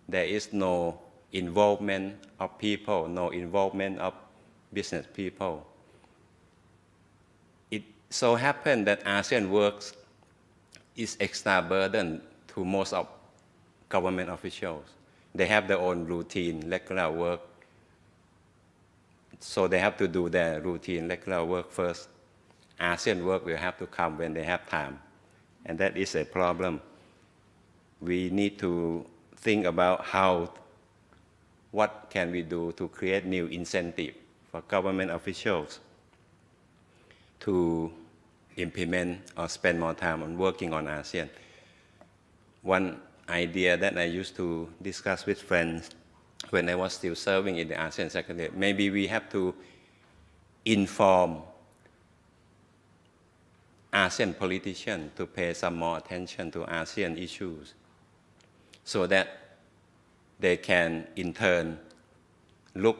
there is no involvement of people, no involvement of business people. It so happens that ASEAN works is extra burden to most of government officials. They have their own routine, regular work, so they have to do their routine, regular work first. ASEAN work will have to come when they have time, and that is a problem. We need to think about what can we do to create new incentive for government officials to implement or spend more time on working on ASEAN. One idea that I used to discuss with friends when I was still serving in the ASEAN Secretariat, maybe we have to inform ASEAN politicians to pay some more attention to ASEAN issues, so that they can in turn look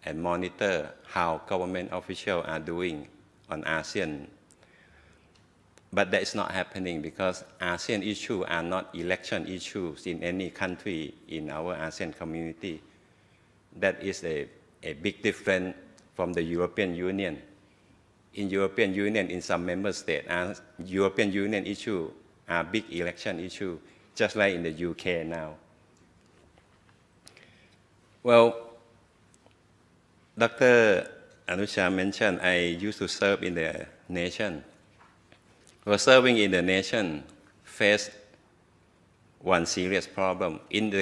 and monitor how government officials are doing on ASEAN. But that is not happening because ASEAN issues are not election issues in any country in our ASEAN community. That is a big difference from the European Union. In European Union, in some member states, European Union issues are big election issues, just like in the UK now. Well, Dr. Anucha mentioned I used to serve in the nation. Well, serving in the nation faced one serious problem. In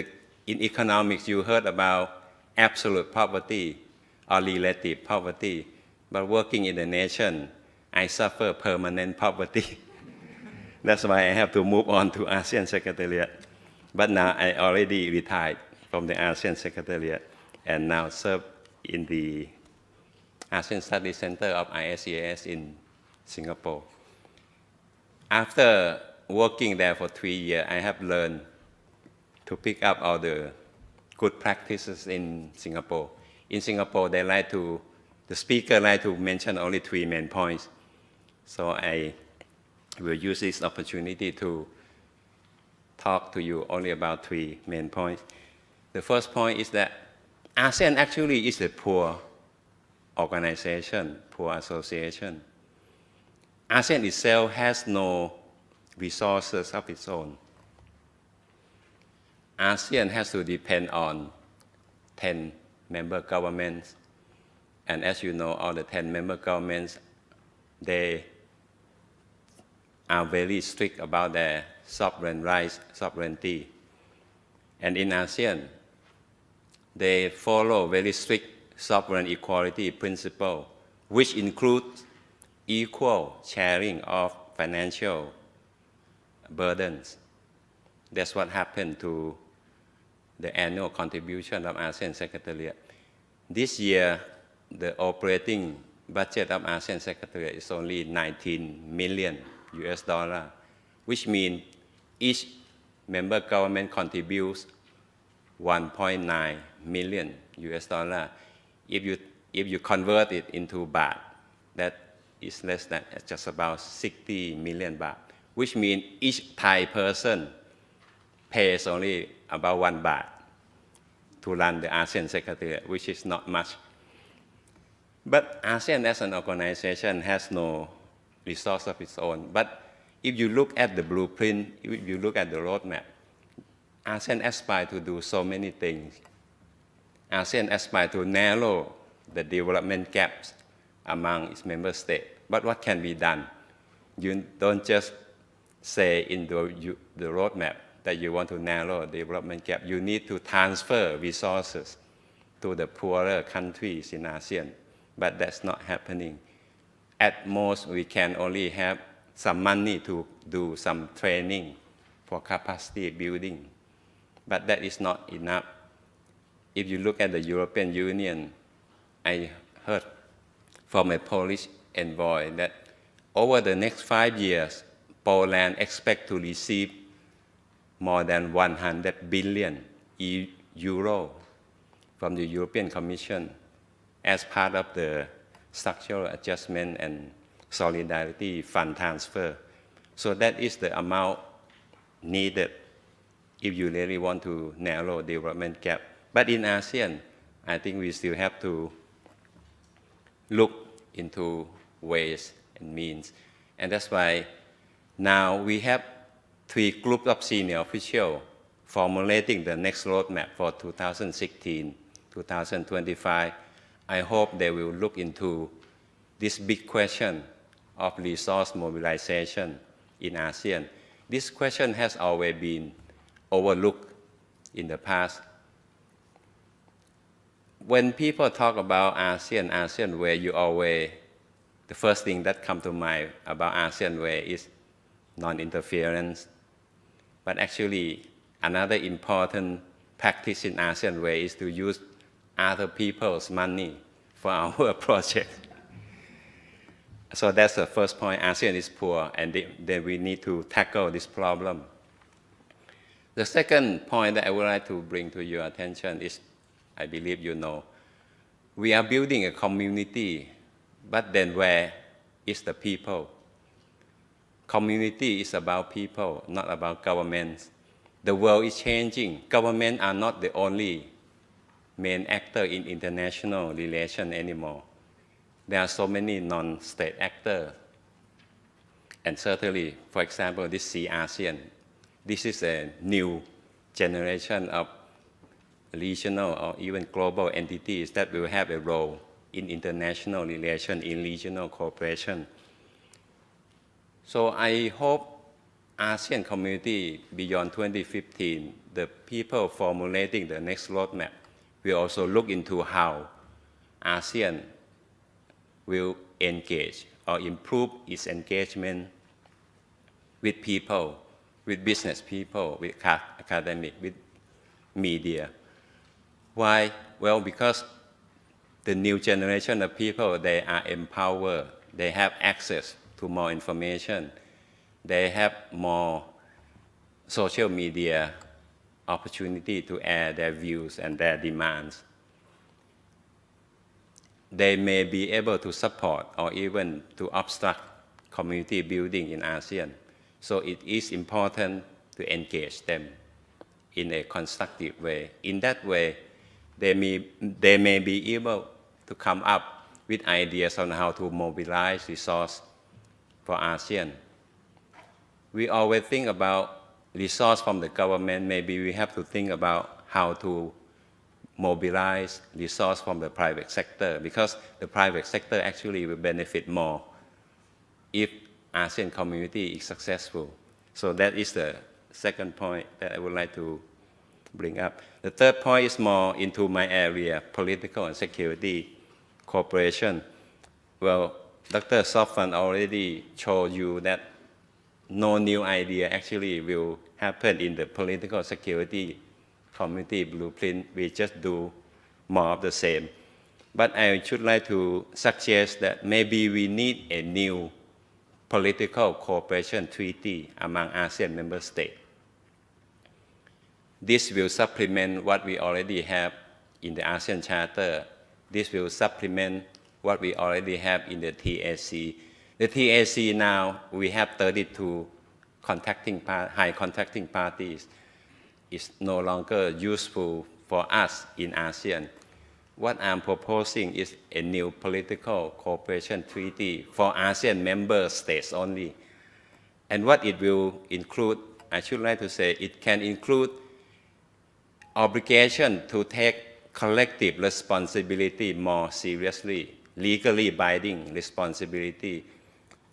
economics, you heard about absolute poverty or relative poverty. But working in the nation, I suffer permanent poverty. That's why I have to move on to ASEAN Secretariat. But now I already retired from the ASEAN Secretariat and now serve in the ASEAN Study Center of ISEAS in Singapore. After working there for 3 years, I have learned to pick up all the good practices in Singapore. In Singapore, the speaker like to mention only 3 main points. So I will use this opportunity to talk to you only about three main points. The first point is that ASEAN actually is a poor organization, poor association. ASEAN itself has no resources of its own. ASEAN has to depend on 10 member governments. And as you know, all the 10 member governments, they are very strict about their sovereign rights, sovereignty. And in ASEAN, they follow very strict sovereign equality principle, which includes equal sharing of financial burdens. That's what happened to the annual contribution of ASEAN Secretariat. This year, the operating budget of ASEAN Secretariat is only 19 million US dollar, which means each member government contributes 1.9 million US dollar. If you convert it into baht, that is less than just about 60 million baht, which means each Thai person pays only about 1 baht to run the ASEAN Secretariat, which is not much. But ASEAN as an organization has no resource of its own. But if you look at the blueprint, if you look at the roadmap, ASEAN aspires to do so many things. ASEAN aspires to narrow the development gaps among its member states. But what can be done? You don't just say in the roadmap that you want to narrow the development gap. You need to transfer resources to the poorer countries in ASEAN. But that's not happening. At most, we can only have some money to do some training for capacity building. But that is not enough. If you look at the European Union, I heard from a Polish envoy that over the next 5 years, Poland expects to receive more than 100 billion euro from the European Commission as part of the structural adjustment and solidarity fund transfer. So that is the amount needed if you really want to narrow development gap. But in ASEAN, I think we still have to look into ways and means. And that's why now we have 3 groups of senior officials formulating the next roadmap for 2016-2025. I hope they will look into this big question of resource mobilization in ASEAN. This question has always been overlooked in the past. When people talk about ASEAN Way, the first thing that comes to mind about ASEAN Way is non-interference. But actually, another important practice in ASEAN Way is to use other people's money for our project. So that's the first point. ASEAN is poor, and then we need to tackle this problem. The second point that I would like to bring to your attention is, I believe you know, we are building a community, but then where is the people? Community is about people, not about governments. The world is changing. Governments are not the only main actor in international relations anymore. There are so many non-state actors. And certainly, for example, this ASEAN, this is a new generation of regional or even global entities that will have a role in international relations, in regional cooperation. So I hope ASEAN community beyond 2015, the people formulating the next roadmap will also look into how ASEAN will engage or improve its engagement with people, with business people, with academic, with media. Why? Well, because the new generation of people, they are empowered, they have access to more information, they have more social media opportunity to air their views and their demands. They may be able to support or even to obstruct community building in ASEAN. So it is important to engage them in a constructive way. In that way, they may be able to come up with ideas on how to mobilize resource for ASEAN. We always think about resource from the government. Maybe we have to think about how to mobilize resource from the private sector, because the private sector actually will benefit more if ASEAN community is successful. So that is the second point that I would like to bring up. The third point is more into my area, political and security cooperation. Well, Dr. Sofan already showed you that no new idea actually will happen in the political security community blueprint. We just do more of the same. But I should like to suggest that maybe we need a new political cooperation treaty among ASEAN member states. This will supplement what we already have in the ASEAN Charter. This will supplement what we already have in the TAC. The TAC now, we have 32 high contracting parties. It's no longer useful for us in ASEAN. What I'm proposing is a new political cooperation treaty for ASEAN member states only. And what it will include, I should like to say, it can include obligation to take collective responsibility more seriously, legally binding responsibility.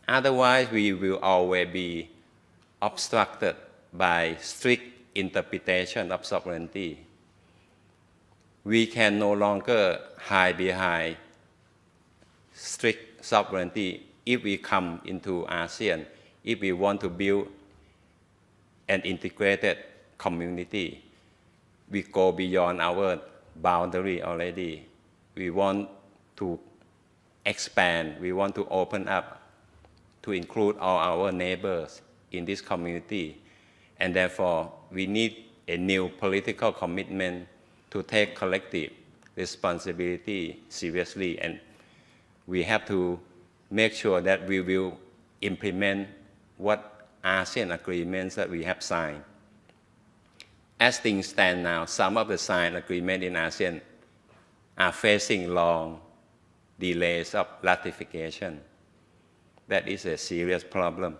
Otherwise, we will always be obstructed by strict interpretation of sovereignty. We can no longer hide behind strict sovereignty if we come into ASEAN, if we want to build an integrated community. We go beyond our boundary already. We want to expand, we want to open up to include all our neighbors in this community. And therefore, we need a new political commitment to take collective responsibility seriously. And we have to make sure that we will implement what ASEAN agreements that we have signed. As things stand now, some of the signed agreements in ASEAN are facing long delays of ratification. That is a serious problem.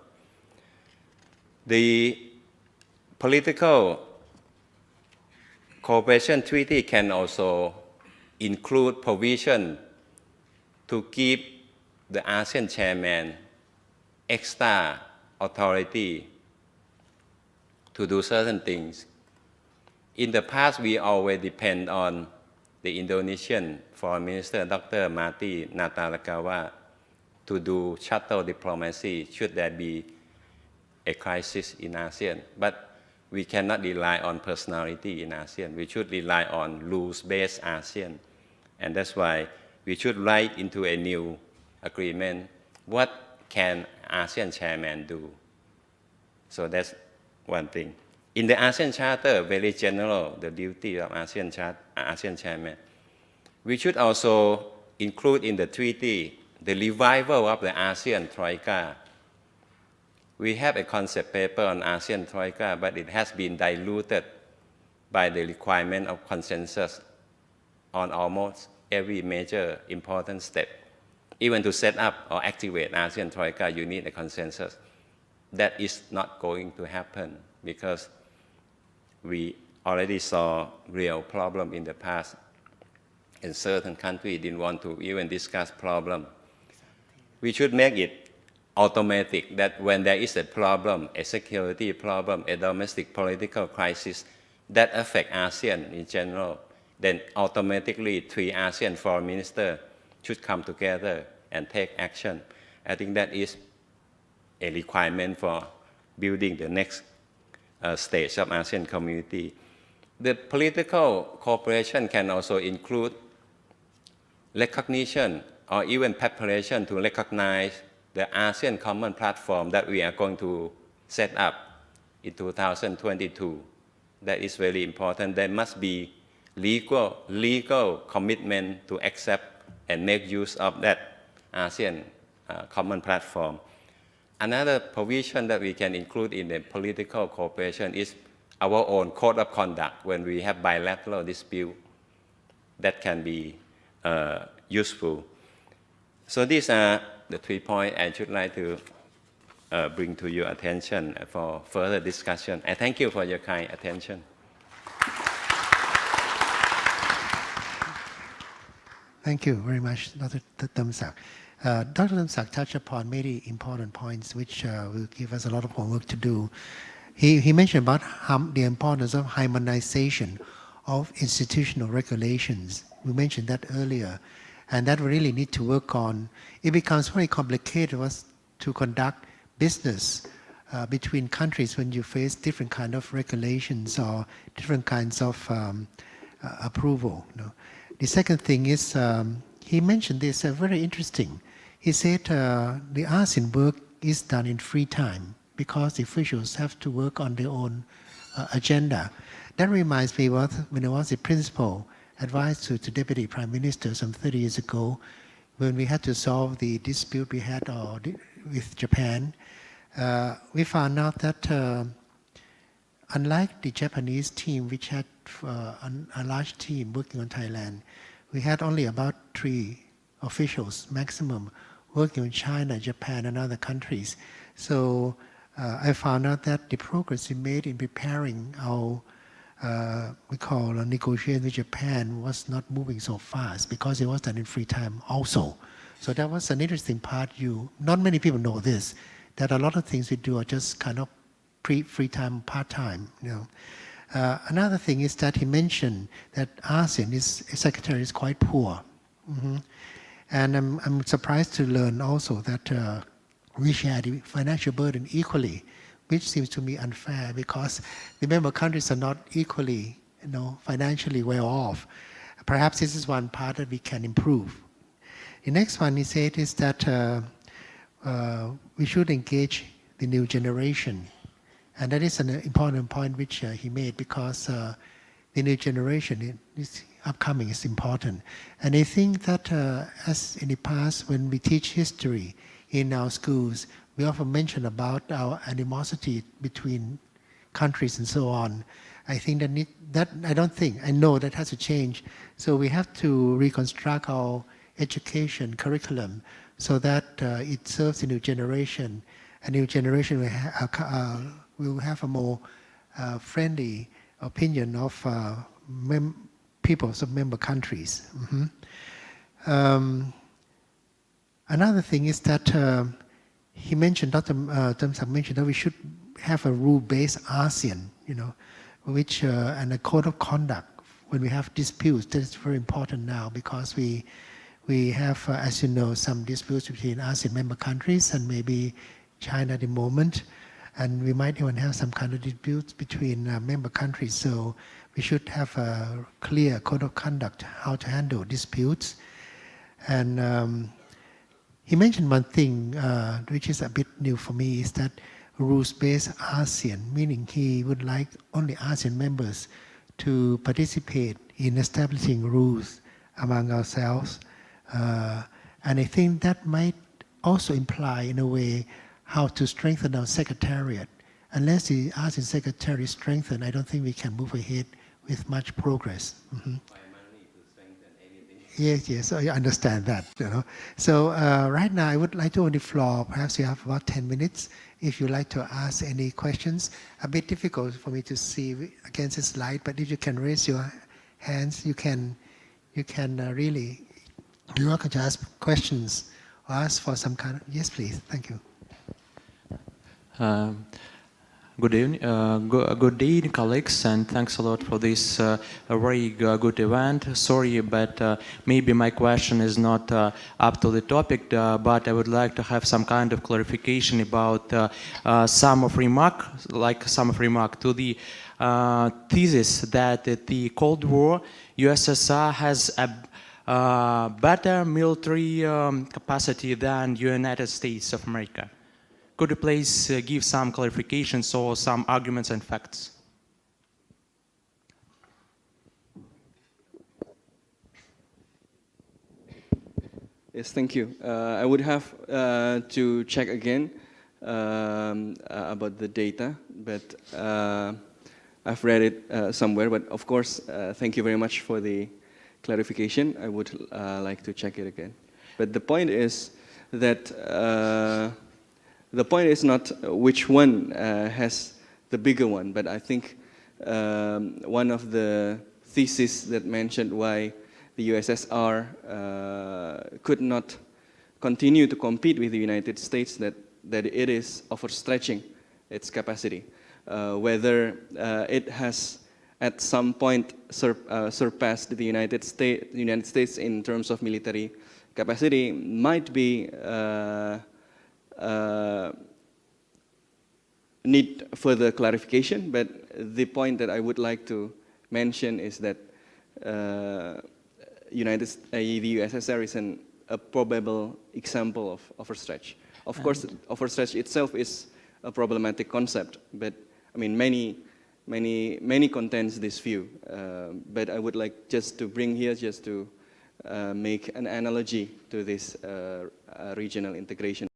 The political cooperation treaty can also include provision to give the ASEAN chairman extra authority to do certain things. In the past, we always depend on the Indonesian Foreign Minister, Dr. Marty Natalegawa, to do shuttle diplomacy should there be a crisis in ASEAN. But we cannot rely on personality in ASEAN. We should rely on rules-based ASEAN. And that's why we should write into a new agreement what can ASEAN chairman do. So that's one thing. In the ASEAN Charter, very general, the duty of ASEAN chairman. We should also include in the treaty the revival of the ASEAN Troika. We have a concept paper on ASEAN Troika, but it has been diluted by the requirement of consensus on almost every major important step. Even to set up or activate ASEAN Troika, you need a consensus. That is not going to happen because we already saw real problem in the past, and certain countries didn't want to even discuss problem. We should make it automatic that when there is a problem, a security problem, a domestic political crisis that affect ASEAN in general, then automatically 3 ASEAN foreign ministers should come together and take action. I think that is a requirement for building the next stage of ASEAN community. The political cooperation can also include recognition or even preparation to recognize the ASEAN common platform that we are going to set up in 2022. That is very important. There must be legal commitment to accept and make use of that ASEAN common platform. Another provision that we can include in the political cooperation is our own code of conduct when we have bilateral dispute that can be useful. So these are the 3 points I should like to bring to your attention for further discussion. I thank you for your kind attention. Thank you very much, Dr. Damsak. Dr. Damsak touched upon many important points which will give us a lot of homework to do. He mentioned about the importance of harmonization of institutional regulations. We mentioned that earlier, and that we really need to work on. It becomes very complicated for us to conduct business between countries when you face different kind of regulations or different kinds of approval. You know. The second thing is, he mentioned this very interesting. He said the ASEAN work is done in free time because the officials have to work on their own agenda. That reminds me of when I was the principal advisor to Deputy Prime Minister some 30 years ago, when we had to solve the dispute we had with Japan. We found out that unlike the Japanese team, which had a large team working on Thailand, we had only about 3 officials maximum working on China, Japan, and other countries. So I found out that the progress we made in preparing our we call a negotiation with Japan was not moving so fast because it was done in free time also. So that was an interesting part. Not many people know this, that a lot of things we do are just kind of free time, part time. You know. Another thing is that he mentioned that ASEAN secretary is quite poor, and I'm surprised to learn also that we share the financial burden equally, which seems to me unfair because the member countries are not equally, financially well off. Perhaps this is one part that we can improve. The next one he said is that we should engage the new generation. And that is an important point which he made because the new generation is upcoming is important. And I think that as in the past, when we teach history in our schools, we often mention about our animosity between countries and so on. I think I know that has to change. So we have to reconstruct our education curriculum so that it serves the new generation. A new generation will have a more friendly opinion of peoples of member countries. Another thing is that he mentioned, Dr. Damsak mentioned that we should have a rule-based ASEAN, which and a code of conduct when we have disputes. That is very important now because we have, as you know, some disputes between ASEAN member countries and maybe China at the moment, and we might even have some kind of disputes between member countries. So we should have a clear code of conduct how to handle disputes. And he mentioned one thing which is a bit new for me, is that rules-based ASEAN, meaning he would like only ASEAN members to participate in establishing rules among ourselves. And I think that might also imply, in a way, how to strengthen our secretariat. Unless the ASEAN secretary is strengthened, I don't think we can move ahead with much progress. Yes, I understand that. So right now, I would like to open the floor. Perhaps you have about 10 minutes. If you'd like to ask any questions, a bit difficult for me to see against the slide, but if you can raise your hands, you can really, you're welcome to ask questions or ask for some kind of, yes, please, thank you. Good evening, good day, colleagues, and thanks a lot for this very good event. Sorry, but maybe my question is not up to the topic, but I would like to have some kind of clarification about some of remark to the thesis that the Cold War USSR has a better military capacity than United States of America. Could you please give some clarifications or some arguments and facts? Yes, thank you. I would have to check again about the data, but I've read it somewhere. But of course, thank you very much for the clarification. I would like to check it again. But the point is that the point is not which one has the bigger one, but I think one of the theses that mentioned why the USSR could not continue to compete with the United States, that it is overstretching its capacity. Whether it has at some point surpassed the United States in terms of military capacity might be need further clarification, but the point that I would like to mention is that the USSR is a probable example of overstretch. Of course, overstretch itself is a problematic concept, but I mean many contends this view. But I would like just to bring here just to make an analogy to this regional integration.